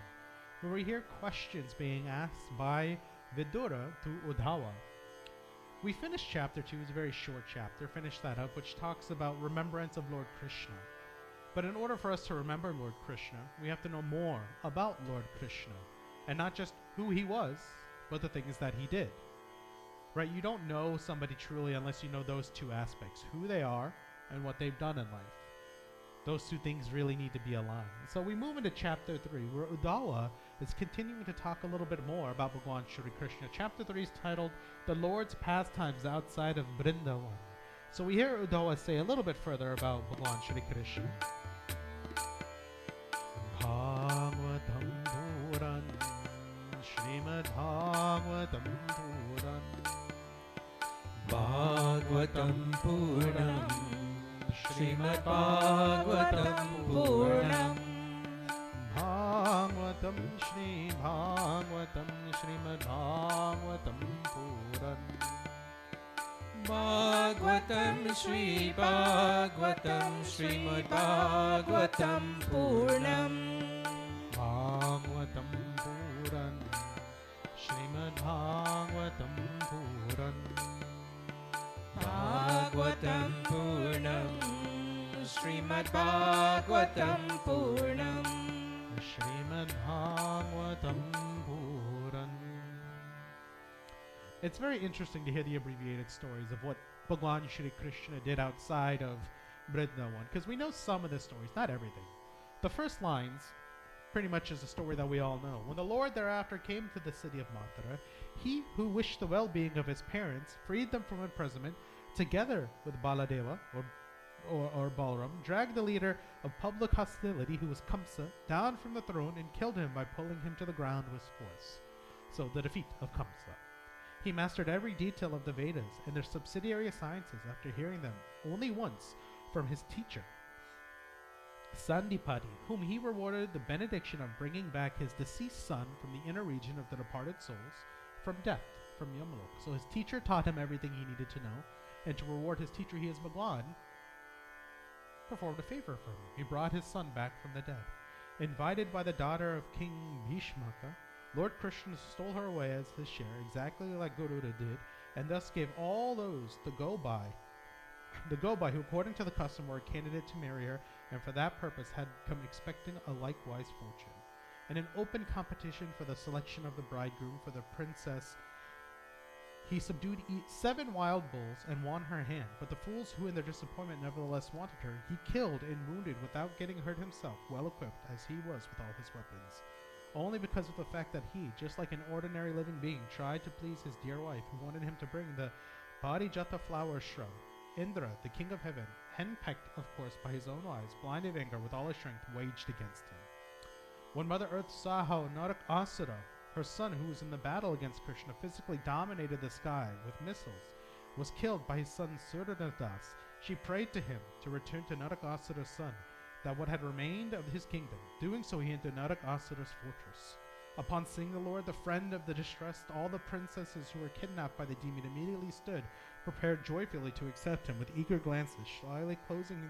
where we hear questions being asked by Vidura to Uddhava. We finished chapter 2, it's a very short chapter, finished that up, which talks about remembrance of Lord Krishna. But in order for us to remember Lord Krishna, we have to know more about Lord Krishna. And not just who he was, but the things that he did. Right? You don't know somebody truly unless you know those 2 aspects, who they are and what they've done in life. Those 2 things really need to be aligned. So we move into chapter 3, where Uddhava is continuing to talk a little bit more about Bhagwan Shri Krishna. Chapter 3 is titled, The Lord's Pastimes Outside of Vrindavan. So we hear Uddhava say a little bit further about Bhagwan Shri Krishna. Bhagavatam Puran, Srimad Bhagavatam Puran, Bhagavatam Puran, Srimad Bhagavatam Puran, Bhagavatam Shri Bhagavatam Srimad Bhagavatam Puran, Bhagavatam Shri Bhagavatam Srimad Bhagavatam Purnam Bhagavatam Puran Srimad Bhagavatam Puran Bhagavatam Purnam Srimad Bhagavatam Purnam Srimad Bhagavatam Puran. It's very interesting to hear the abbreviated stories of what Bhagwan Shri Krishna did outside of Vrindavan, because we know some of the stories, not everything. The first lines pretty much is a story that we all know. When the Lord thereafter came to the city of Mathura, he who wished the well-being of his parents freed them from imprisonment, together with Baladeva, or Balaram, dragged the leader of public hostility, who was Kamsa, down from the throne and killed him by pulling him to the ground with force. So the defeat of Kamsa. He mastered every detail of the Vedas and their subsidiary sciences after hearing them only once from his teacher, Sandipati, whom he rewarded the benediction of bringing back his deceased son from the inner region of the departed souls from death, from Yamalok. So his teacher taught him everything he needed to know, and to reward his teacher, he is Bhagwan, performed a favor for him. He brought his son back from the dead. Invited by the daughter of King Bhishmaka, Lord Krishna stole her away as his share, exactly like Garuda did, and thus gave all those the go-by who according to the custom were a candidate to marry her, and for that purpose had come expecting a likewise fortune. In an open competition for the selection of the bridegroom for the princess, he subdued 7 wild bulls and won her hand, but the fools who in their disappointment nevertheless wanted her, he killed and wounded without getting hurt himself, well equipped as he was with all his weapons. Only because of the fact that he, just like an ordinary living being, tried to please his dear wife, who wanted him to bring the Parijata flower shrub. Indra, the king of heaven, henpecked, of course, by his own eyes, blind of anger, with all his strength, waged against him. When Mother Earth saw how Narakasura, her son, who was in the battle against Krishna, physically dominated the sky with missiles, was killed by his son Suranadas, she prayed to him to return to Narakasura's son, that what had remained of his kingdom. Doing so, he entered Narakasura's fortress. Upon seeing the Lord, the friend of the distressed, all the princesses who were kidnapped by the demon immediately stood, prepared joyfully to accept him, with eager glances, slyly closing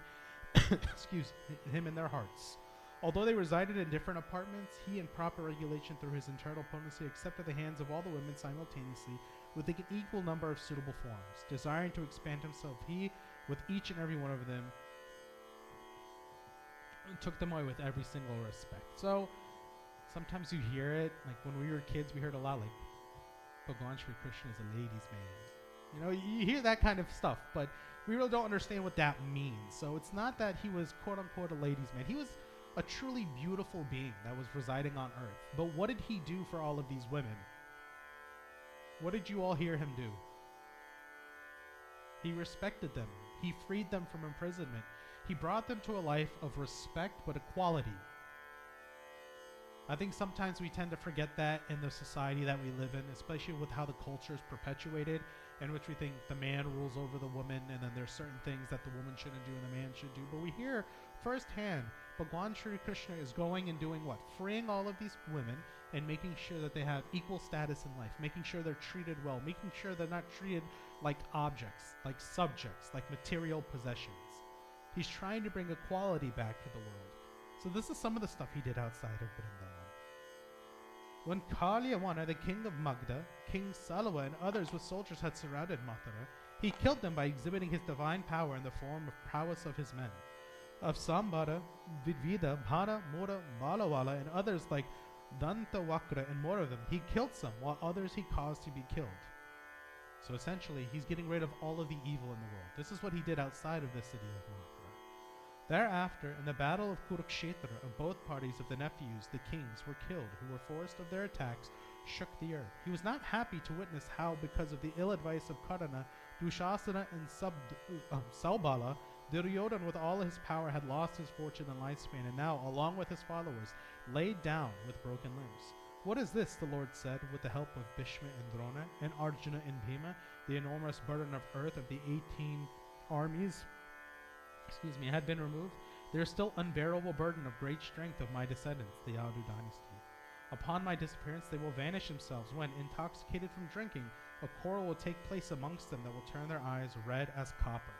him in their hearts. Although they resided in different apartments, he, in proper regulation through his internal potency, accepted the hands of all the women simultaneously, with an equal number of suitable forms. Desiring to expand himself, he, with each and every one of them, took them away with every single respect. So sometimes you hear it, like when we were kids, we heard a lot like Bhagwan Shri Krishna is a ladies' man. You know, you hear that kind of stuff, but we really don't understand what that means. So it's not that he was quote unquote a ladies' man. He was a truly beautiful being that was residing on earth. But what did he do for all of these women? What did you all hear him do? He respected them. He freed them from imprisonment. He brought them to a life of respect but equality. I think sometimes we tend to forget that in the society that we live in, especially with how the culture is perpetuated, in which we think the man rules over the woman, and then there's certain things that the woman shouldn't do and the man should do. But we hear firsthand, Bhagwan Shri Krishna is going and doing what? Freeing all of these women and making sure that they have equal status in life, making sure they're treated well, making sure they're not treated like objects, like subjects, like material possessions. He's trying to bring equality back to the world. So this is some of the stuff he did outside of Vrindavan. When Kalyavana, the king of Magda, King Salava, and others with soldiers had surrounded Mathura, he killed them by exhibiting his divine power in the form of prowess of his men. Of Sambara, Vidvida, Bhara, Mora, Balawala, and others like Dantavakra, and more of them, he killed some, while others he caused to be killed. So essentially, he's getting rid of all of the evil in the world. This is what he did outside of the city of Mathura. Thereafter, in the battle of Kurukshetra, of both parties of the nephews, the kings, were killed, who were forced of their attacks, shook the earth. He was not happy to witness how, because of the ill advice of Karna, Dushasana, and Saubala, Duryodhana with all his power had lost his fortune and lifespan, and now, along with his followers, laid down with broken limbs. What is this, the Lord said, with the help of Bhishma and Drona, and Arjuna and Bhima, the enormous burden of earth of the 18 armies, had been removed. There is still unbearable burden of great strength of my descendants, the Yadu dynasty. Upon my disappearance, they will vanish themselves when, intoxicated from drinking, a quarrel will take place amongst them that will turn their eyes red as copper.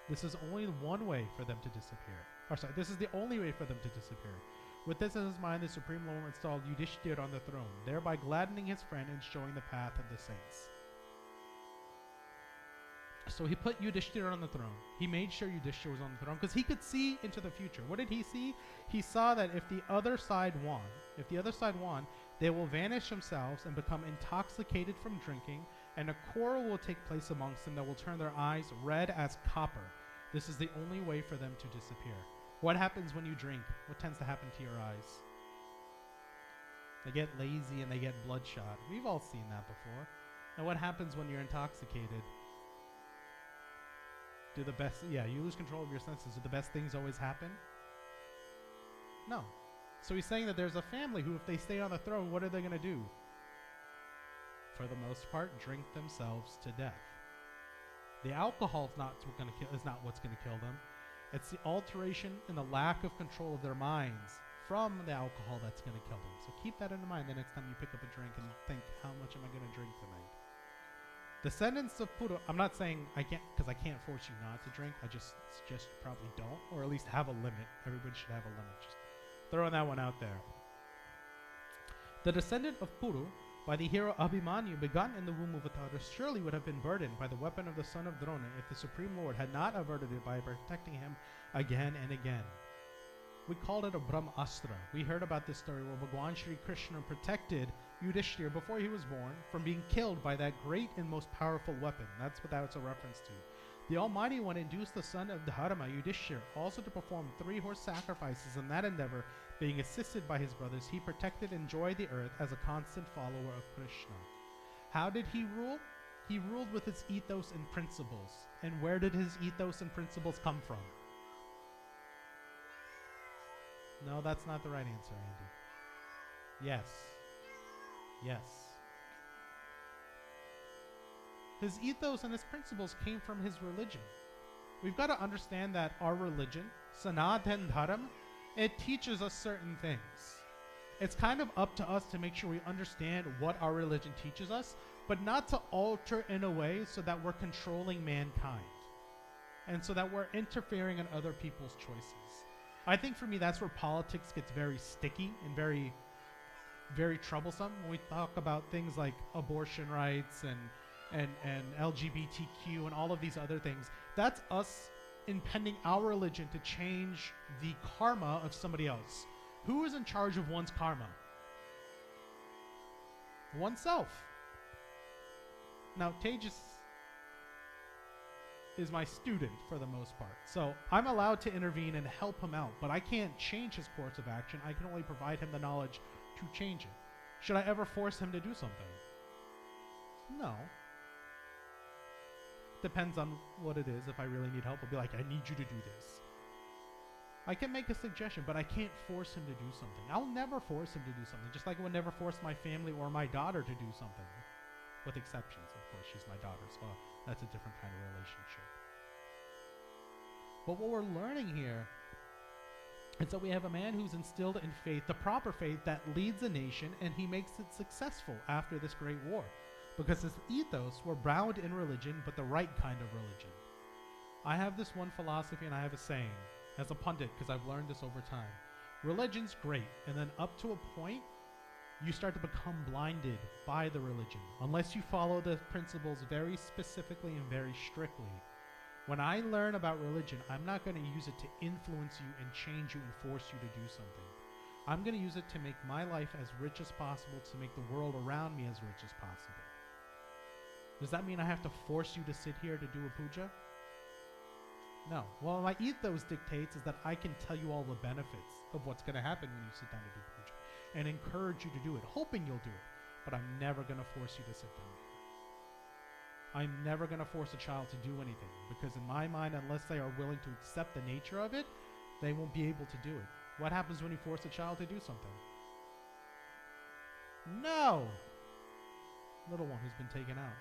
This is only one way for them to disappear. This is the only way for them to disappear. With this in his mind, the Supreme Lord installed Yudhishthira on the throne, thereby gladdening his friend and showing the path of the saints. So he put Yudhishthira on the throne. He made sure Yudhishthira was on the throne because he could see into the future. What did he see? He saw that if the other side won, they will vanish themselves and become intoxicated from drinking, and a quarrel will take place amongst them that will turn their eyes red as copper. This is the only way for them to disappear. What happens when you drink? What tends to happen to your eyes? They get lazy and they get bloodshot. We've all seen that before. And what happens when you're intoxicated? You lose control of your senses. Do the best things always happen? No. So he's saying that there's a family who, if they stay on the throne, what are they going to do? For the most part, drink themselves to death. The alcohol is not what's going to kill them. It's the alteration and the lack of control of their minds from the alcohol that's going to kill them. So keep that in mind the next time you pick up a drink and think, how much am I going to drink tonight? Descendants of Puru, I'm not saying I can't, because I can't force you not to drink. I just suggest you probably don't, or at least have a limit. Everybody should have a limit. Just throwing that one out there. The descendant of Puru, by the hero Abhimanyu, begotten in the womb of Uttara, surely would have been burdened by the weapon of the son of Drona if the Supreme Lord had not averted it by protecting him again and again. We called it a Brahmastra. We heard about this story where Bhagwan Shri Krishna protected Yudhishthira before he was born from being killed by that great and most powerful weapon. That's what that's a reference to. The Almighty One induced the son of Dharma, Yudhishthira, also to perform 3 horse sacrifices. In that endeavor, being assisted by his brothers, he protected and enjoyed the earth as a constant follower of Krishna. How did he rule? He ruled with his ethos and principles. And where did his ethos and principles come from? No, that's not the right answer, Andy. Yes. Yes. His ethos and his principles came from his religion. We've got to understand that our religion, Sanatana Dharma, it teaches us certain things. It's kind of up to us to make sure we understand what our religion teaches us, but not to alter in a way so that we're controlling mankind and so that we're interfering in other people's choices. I think for me, that's where politics gets very sticky and very, very troublesome. When we talk about things like abortion rights and LGBTQ and all of these other things, that's us impending our religion to change the karma of somebody else. Who is in charge of one's karma? Oneself. Now, Tejas is my student for the most part, so I'm allowed to intervene and help him out, but I can't change his course of action. I can only provide him the knowledge to change it. Should I ever force him to do something? No. Depends on what it is. If I really need help, I'll be like, I need you to do this. I can make a suggestion, but I can't force him to do something. I'll never force him to do something, just like I would never force my family or my daughter to do something. With exceptions, of course. She's my daughter, so that's a different kind of relationship. But what we're learning here is that we have a man who's instilled in faith, the proper faith that leads a nation, and he makes it successful after this great war. Because his ethos were bound in religion, but the right kind of religion. I have this one philosophy and I have a saying, as a pundit, because I've learned this over time. Religion's great, and then up to a point, you start to become blinded by the religion, unless you follow the principles very specifically and very strictly. When I learn about religion, I'm not going to use it to influence you and change you and force you to do something. I'm going to use it to make my life as rich as possible, to make the world around me as rich as possible. Does that mean I have to force you to sit here to do a puja? No. Well, my ethos dictates is that I can tell you all the benefits of what's going to happen when you sit down to do puja and encourage you to do it, hoping you'll do it. But I'm never going to force you to sit down here. I'm never going to force a child to do anything, because in my mind, unless they are willing to accept the nature of it, they won't be able to do it. What happens when you force a child to do something? No! Little one who's been taken out.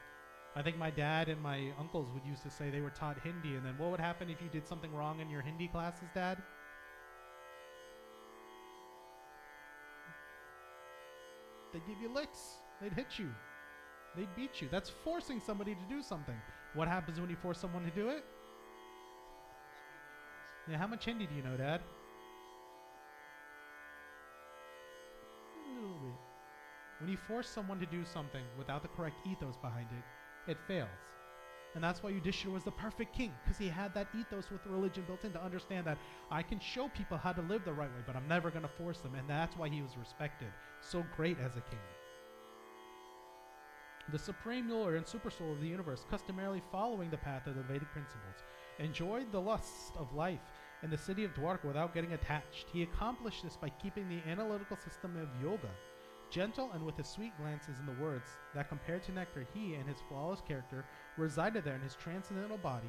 I think my dad and my uncles would used to say they were taught Hindi, and then what would happen if you did something wrong in your Hindi classes, Dad? They'd give you licks. They'd hit you. They'd beat you. That's forcing somebody to do something. What happens when you force someone to do it? Yeah, how much Hindi do you know, Dad? A little bit. When you force someone to do something without the correct ethos behind it, it fails. And that's why Yudhishthira was the perfect king, because he had that ethos with religion built in to understand that I can show people how to live the right way, but I'm never going to force them. And that's why he was respected. So great as a king. The supreme ruler and super soul of the universe, customarily following the path of the Vedic principles, enjoyed the lust of life in the city of Dwarka without getting attached. He accomplished this by keeping the analytical system of yoga gentle, and with his sweet glances in the words that compared to nectar, he and his flawless character resided there in his transcendental body.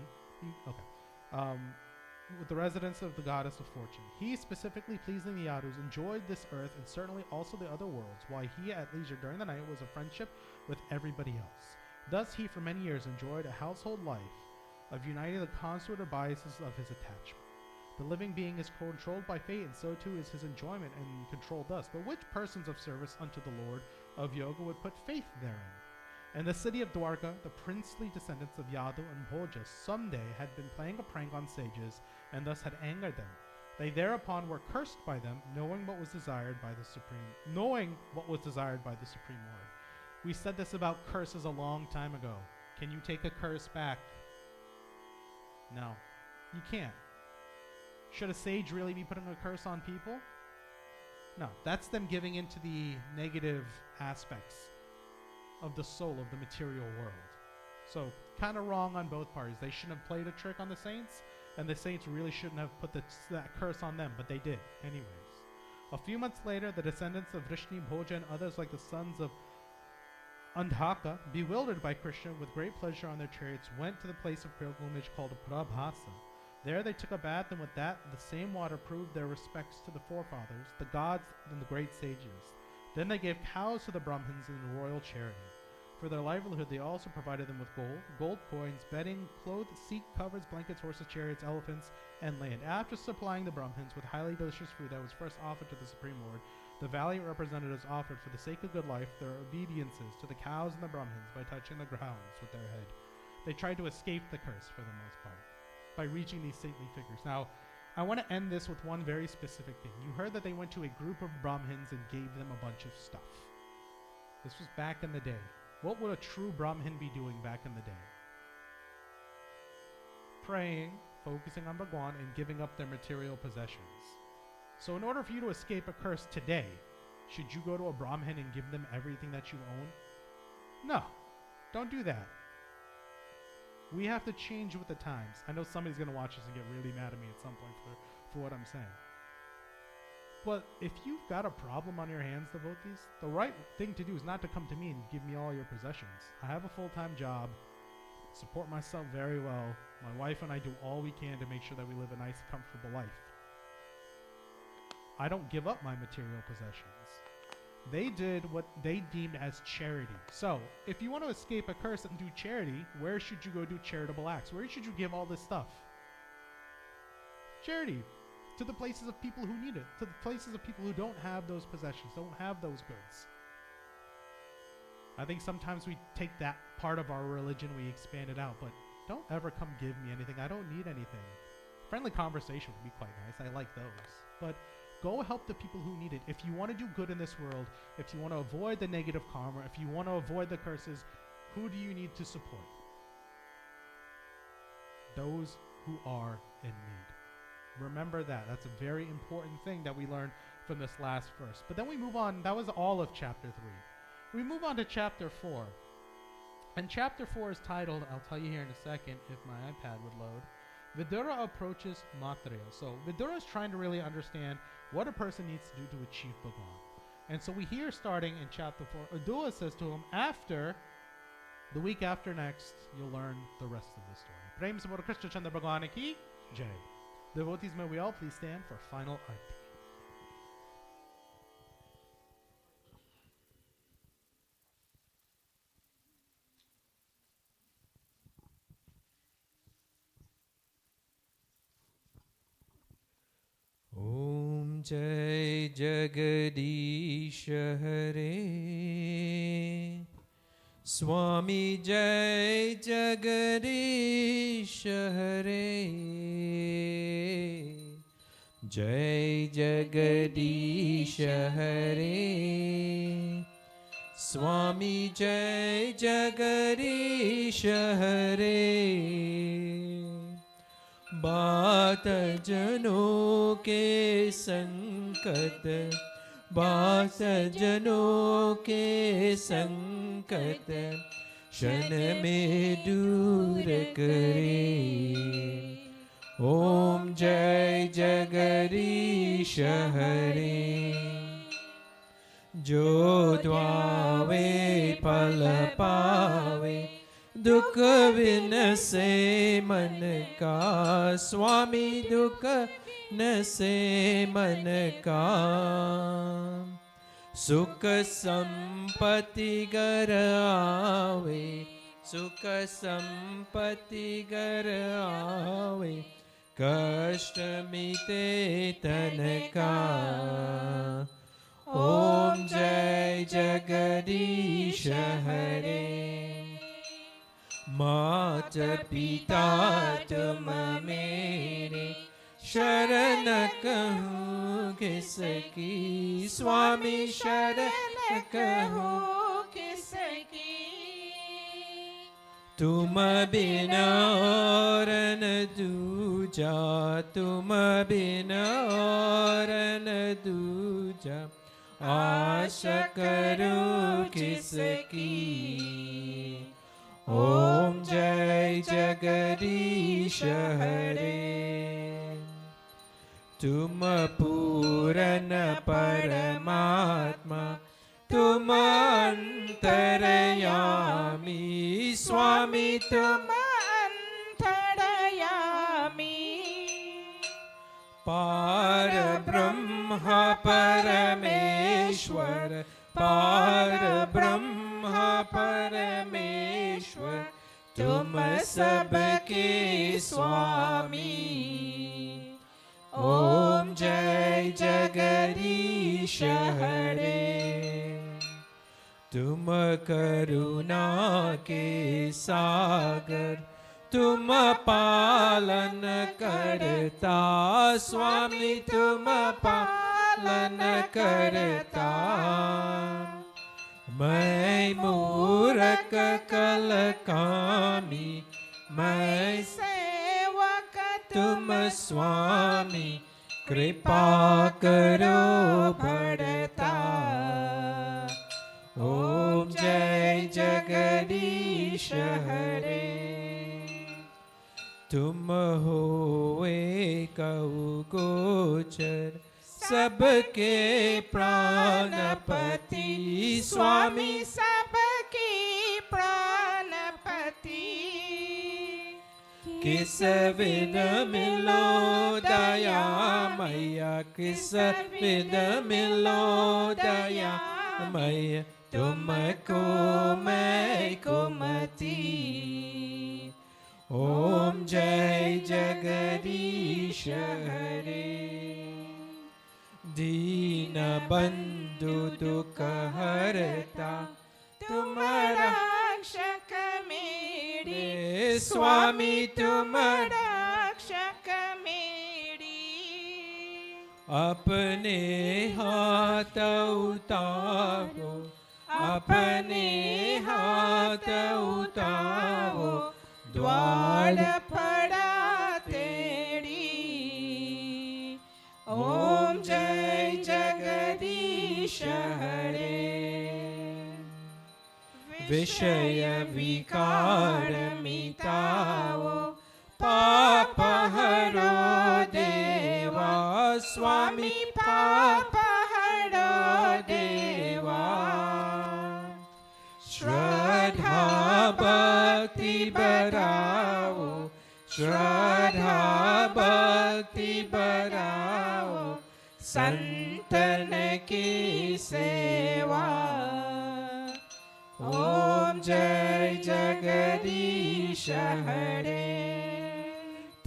With the residence of the goddess of fortune. He, specifically pleasing the Yadus, enjoyed this earth and certainly also the other worlds, while he at leisure during the night was a friendship with everybody else. Thus he for many years enjoyed a household life of uniting the constitutive biases of his attachment. The living being is controlled by fate, and so too is his enjoyment and control thus. But which persons of service unto the Lord of Yoga would put faith therein? In the city of Dwarka, the princely descendants of Yadu and Bhoja someday had been playing a prank on sages, and thus had angered them. They thereupon were cursed by them, knowing what was desired by the Supreme Lord. We said this about curses a long time ago. Can you take a curse back? No, you can't. Should a sage really be putting a curse on people? No, that's them giving into the negative aspects of the soul of the material world. So, kind of wrong on both parties. They shouldn't have played a trick on the saints, and the saints really shouldn't have put that curse on them, but they did anyways. A few months later, the descendants of Vrishni, Bhoja, and others like the sons of Andhaka, bewildered by Krishna with great pleasure on their chariots, went to the place of pilgrimage called Prabhasa. There they took a bath, and with that, the same water proved their respects to the forefathers, the gods, and the great sages. Then they gave cows to the Brahmins in royal charity. For their livelihood, they also provided them with gold coins, bedding, clothes, seat covers, blankets, horses, chariots, elephants, and land. After supplying the Brahmins with highly delicious food that was first offered to the Supreme Lord, the valiant representatives offered, for the sake of good life, their obediences to the cows and the Brahmins by touching the grounds with their head. They tried to escape the curse for the most part by reaching these saintly figures. Now, I want to end this with one very specific thing. You heard that they went to a group of Brahmins and gave them a bunch of stuff. This was back in the day. What would a true Brahmin be doing back in the day? Praying, focusing on Bhagwan, and giving up their material possessions. So in order for you to escape a curse today, should you go to a Brahmin and give them everything that you own? No, don't do that. We have to change with the times. I know somebody's going to watch this and get really mad at me at some point for what I'm saying. But if you've got a problem on your hands, devotees, the right thing to do is not to come to me and give me all your possessions. I have a full-time job, support myself very well. My wife and I do all we can to make sure that we live a nice, comfortable life. I don't give up my material possessions. They did what they deemed as charity. So, if you want to escape a curse and do charity, where should you go do charitable acts? Where should you give all this stuff? Charity. To the places of people who need it. To the places of people who don't have those possessions, don't have those goods. I think sometimes we take that part of our religion, we expand it out, but don't ever come give me anything. I don't need anything. Friendly conversation would be quite nice. I like those. But go help the people who need it. If you want to do good in this world, if you want to avoid the negative karma, if you want to avoid the curses, who do you need to support? Those who are in need. Remember that. That's a very important thing that we learned from this last verse. But then we move on. That was all of chapter 3. We move on to chapter 4. And chapter 4 is titled, I'll tell you here in a second if my iPad would load, Vidura approaches Maitreya. So Vidura is trying to really understand what a person needs to do to achieve Bhagwan. And so we hear starting in chapter 4, Vidura says to him, the week after next, you'll learn the rest of the story. Prem se Bolo Krishna Chandra Bhagwan ki Jai. Devotees, may we all please stand for final arti. Om Jai Jagadish Hare स्वामी जय जगदीश हरे, जय जगदीश हरे। स्वामी जय जगदीश हरे, बात जनों के संकट, बात जनों के संकट क्षण में दूर करे। ओम जय जगदीश हरे, जो द्वावे फल पावे, दुख बिन से मन का। स्वामी दुख न से मन का, सुख संपत्ति घर आवे, सुख संपत्ति घर आवे, कष्ट मिटे तन का। ओम जय जगदीश हरे, मात पिता तुम मेरे, शरण कहूँ किसकी। स्वामी शरण कहूँ किसकी, तुम बिन और न दूजा, तुम बिन और न दूजा, आशा करूँ किसकी। ओम जय जगदीश हरे, तुम पूर्ण परमात्मा, तुम अंतर्यामी। स्वामी तुम अंतर्यामी, पार ब्रह्म परमेश्वर, पार ब्रह्म परमेश्वर, तुम सबके स्वामी। ओम जय जगदीश हरे, तुम करुणा के सागर, तुम पालन करता। स्वामी तुम पालन करता, मैं मूरख कल कामी, मैं सेवक तुम स्वामी, कृपा करो बढ़ता। ओम जय जगदीश हरे, तुम हो एक गोचर, सबके प्राणपति। स्वामी सबके प्राणपति, किस विध मिलो दया मैया, किस विध मिलो दया मैया, तुमको मैं कुमति। ओम जय जगदीश हरे, दीन बंधु दुख हरता, तुम रक्षक मेरे। स्वामी तुम रक्षक मेरी, अपने हाथ उतारो, अपने हाथ उतारो, द्वार पड़ा तेरी। ओम जय जगदीश हरे, विषय विकार मिटाओ, पाप हरो देवा। स्वामी पाप हरो देवा, श्रद्धा भक्ति बढ़ाओ, श्रद्धा भक्ति बढ़ाओ, संतन की सेवा। ओम जय जगदीश हरे,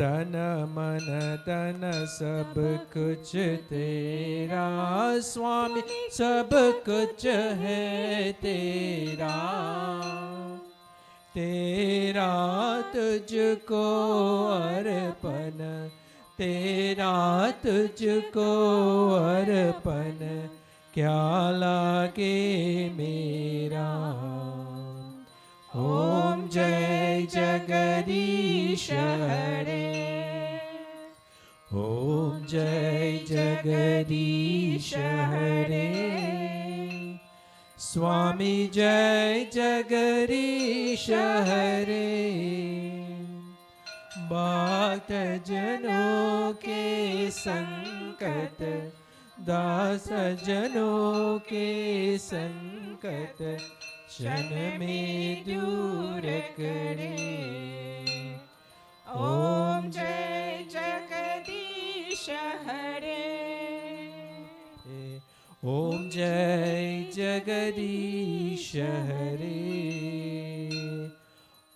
तन मन धन सब कुछ तेरा स्वामी, सब कुछ है तेरा। तेरा तुझको अर्पण, तेरा तुझको अर्पण, क्या लागे मेरा। ओम जय जगदीश हरे, ओम जय जगदीश हरे। स्वामी जय जगदीश हरे। भक्त जनों के संकट, दास जनों के संकट, क्षण में दूर करे। ओम जय जगदीश हरे। ओम जय जगदीश हरे।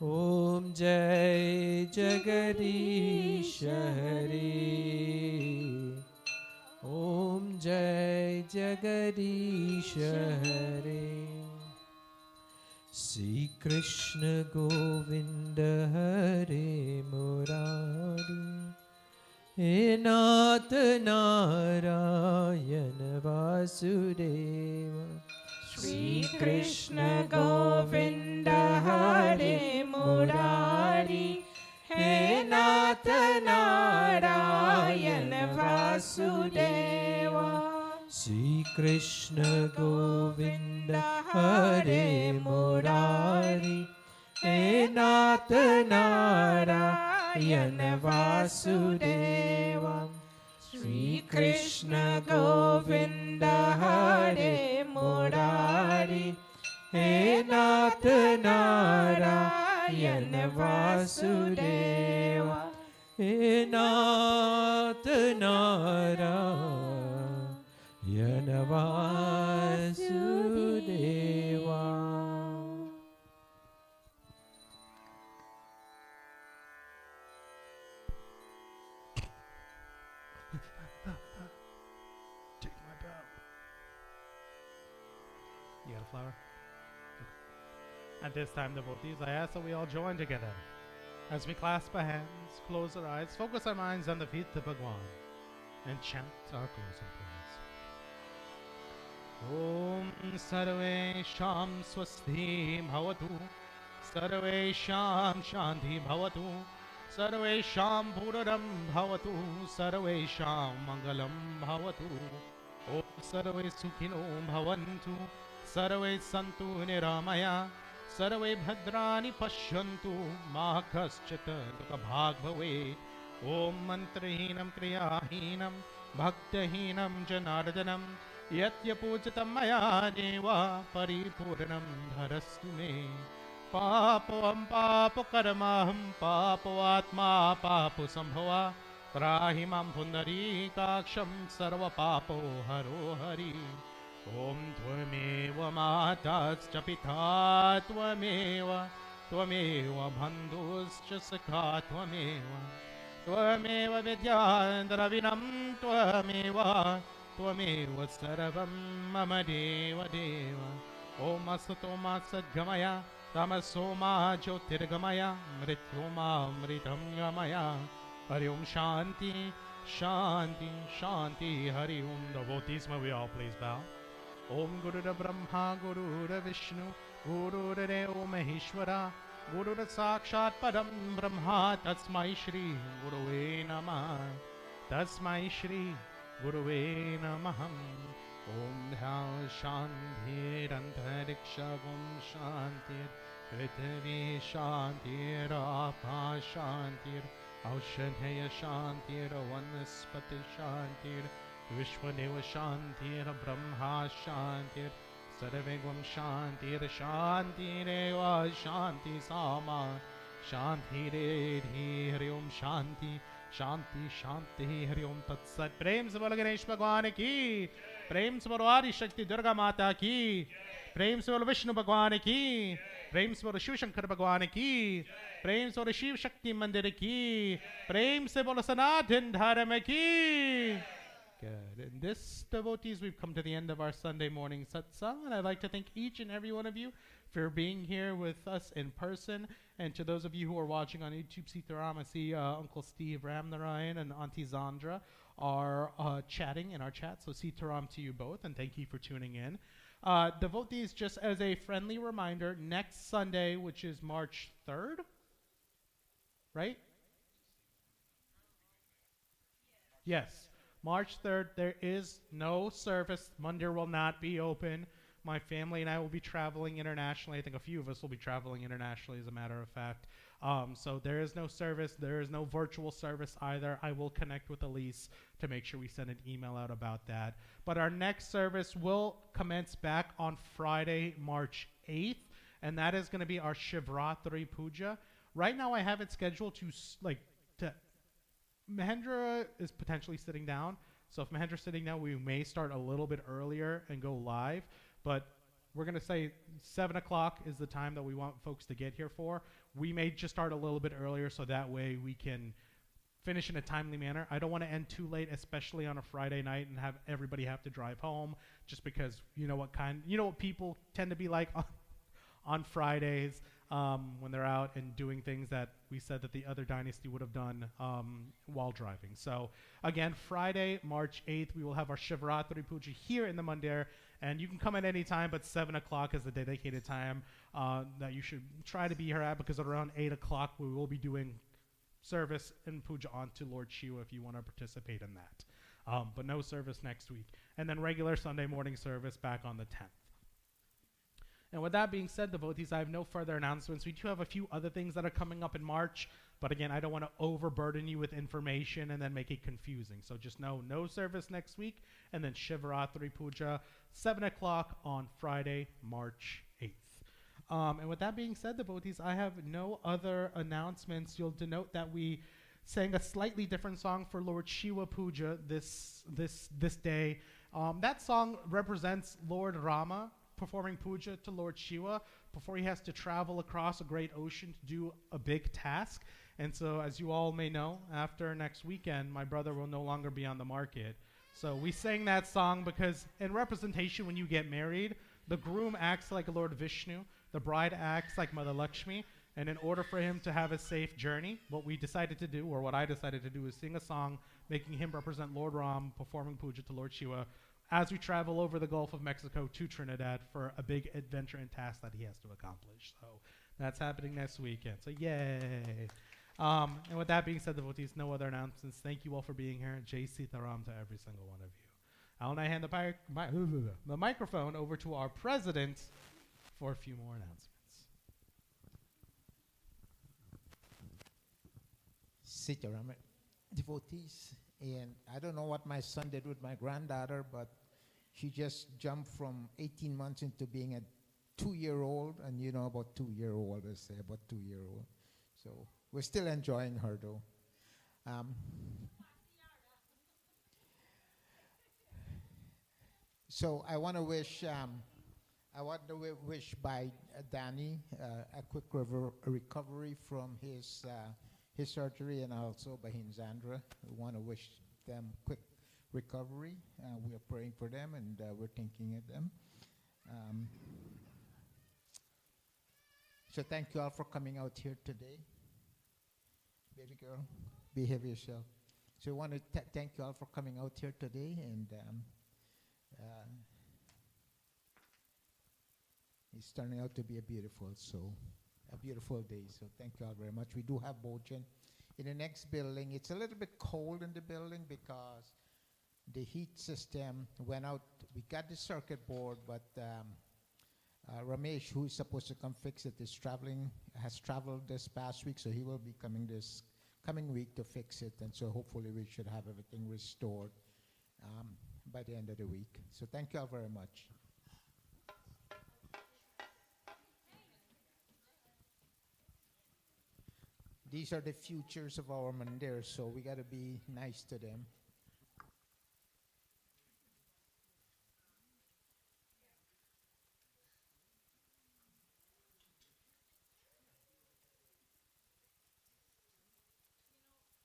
ओम जय जगदीश हरे। ओम जय जगदीश हरे। श्री कृष्ण गोविंद हरे मुरारी, हे नाथ नारायण वासुदेव। श्री कृष्ण गोविंद हरे मुरारी, हे नाथ नारायण वासुदेव। श्री कृष्ण गोविंद हरे मुरारी, हे नाथ नारायण वासुदेव। श्री कृष्ण गोविंद हरे मुरारी, हे नाथ नारायण वासुदेव। हे नाथ Narayan Vasudeva. Take my bow. You got a flower? At this time, devotees, I ask that we all join together. As we clasp our hands, close our eyes, focus our minds on the feet of Bhagwan, and chant our closing prayers. Om Sarvesham Swasthi Bhavatu, Sarvesham Shanti Bhavatu, Sarvesham Puraram Bhavatu, Sarvesham Mangalam Bhavatu. Om Sarve Sukhino Bhavantu, Sarve Santu Niramaya, Sarve Bhadrani Pashyantu, Ma Kaschit Bhag Bhave. Om Mantrahinam Kriyahinam, Bhaktahinam Janardanam, Yatya Pujatam Maya Deva, Paripurnam Dharastu Me. Papavam Papakarmaham, Papavatma Papu Sambhava, Trahimam Pundarikaksham Sarva Papo Haro Hari. Om Tvameva Matascha Pita Tvameva, Tvameva Bandhuscha Sakha Tvameva, Tvameva Vidyandravinam Tvameva, Tvameva Sarvam Mama Deva Deva. Om Asatoma Sadgamaya, Tamasoma Jyotirgamaya, Mrityoma Mritam Gamaya. Hari Om Shanti, Shanti, Shanti, Hari Om. Devotees, may we all please bow. Om Guru Brahma, Guru Vishnu, Guru Deva Maheshwara, Guru Sakshat Param Brahma, Tasmai Shri Guruve Namah, Tasmai Shri Guruve Namah. Om Dhya Shanti Antariksha Gum Shanti Prithvi Shanti Apa Shanti Aushadhaya Shanti Vanaspati Shanti Vishwadeva Shanti Brahma Shanti Sarvegvam Shanti Shanti Reva Shanti Sama Shanti Redhi Hari Om Shanti Shanti Shanti Hari Om Tat Sat. Prem se bolo Ganesh Bhagwan ki, Prem se bolo Adi Shakti Durga Mata ki, Prem se bolo Vishnu Bhagwan ki, Prem se bolo Shiva Shankar Bhagwan ki. Prem se bolo Shiva Shakti Mandir ki. Prem se bolo Sanatana Dharma ki. Good. And this, devotees, we've come to the end of our Sunday morning satsang, and I'd like to thank each and every one of you for being here with us in person. And to those of you who are watching on YouTube, Sita Ram, I see Uncle Steve Ramnarayan and Auntie Zandra are chatting in our chat. So Sita Ram to you both, and thank you for tuning in. Devotees, just as a friendly reminder, next Sunday, which is March 3rd, right? Yes. March 3rd, there is no service. Mandir will not be open. My family and I will be traveling internationally. I think a few of us will be traveling internationally, as a matter of fact. So there is no service. There is no virtual service either. I will connect with Elise to make sure we send an email out about that. But our next service will commence back on Friday, March 8th, and that is going to be our Shivratri Puja. Right now, I have it scheduled to Mahendra is potentially sitting down. So if Mahendra's sitting down, we may start a little bit earlier and go live. But we're going to say 7 o'clock is the time that we want folks to get here for. We may just start a little bit earlier so that way we can finish in a timely manner. I don't want to end too late, especially on a Friday night, and have everybody have to drive home, just because you know what people tend to be like on Fridays. When they're out and doing things that we said that the other dynasty would have done while driving. So again, Friday, March 8th, we will have our Shivratri Puja here in the Mandir, and you can come at any time, but 7 o'clock is the dedicated time that you should try to be here at, because around 8 o'clock we will be doing service and puja on to Lord Shiva if you want to participate in that. But no service next week. And then regular Sunday morning service back on the 10th. And with that being said, devotees, I have no further announcements. We do have a few other things that are coming up in March, but again, I don't want to overburden you with information and then make it confusing. So just know no service next week, and then Shivratri Puja, 7 o'clock on Friday, March 8th. And with that being said, devotees, I have no other announcements. You'll denote that we sang a slightly different song for Lord Shiva Puja this day. That song represents Lord Rama performing puja to Lord Shiva before he has to travel across a great ocean to do a big task. And so, as you all may know, after next weekend, my brother will no longer be on the market. So we sang that song because in representation, when you get married, the groom acts like Lord Vishnu, the bride acts like Mother Lakshmi, and in order for him to have a safe journey, what we decided to do, or what I decided to do, is sing a song making him represent Lord Ram performing puja to Lord Shiva as we travel over the Gulf of Mexico to Trinidad for a big adventure and task that he has to accomplish. So that's happening next weekend. So yay. And with that being said, devotees, no other announcements. Thank you all for being here. Jai Sita Ram to every single one of you. I'll now hand the microphone over to our president for a few more announcements. Sita Ram, devotees. And I don't know what my son did with my granddaughter, but she just jumped from 18 months into being a 2-year-old. And you know about 2-year-old, I say about 2-year-old. So we're still enjoying her, though. So I want to wish by Danny a quick recovery from his surgery, and also by Zandra. We want to wish them quick recovery. We are praying for them, and we're thinking of them. So thank you all for coming out here today. Baby girl, behave yourself. So we want to thank you all for coming out here today, and it's turning out to be a beautiful day. So thank you all very much. We do have Bojan in the next building. It's a little bit cold in the building because the heat system went out. We got the circuit board, but Ramesh, who is supposed to come fix it, has traveled this past week, so he will be coming this coming week to fix it. And so hopefully we should have everything restored by the end of the week. So thank you all very much. These are the futures of our mandir, so we got to be nice to them.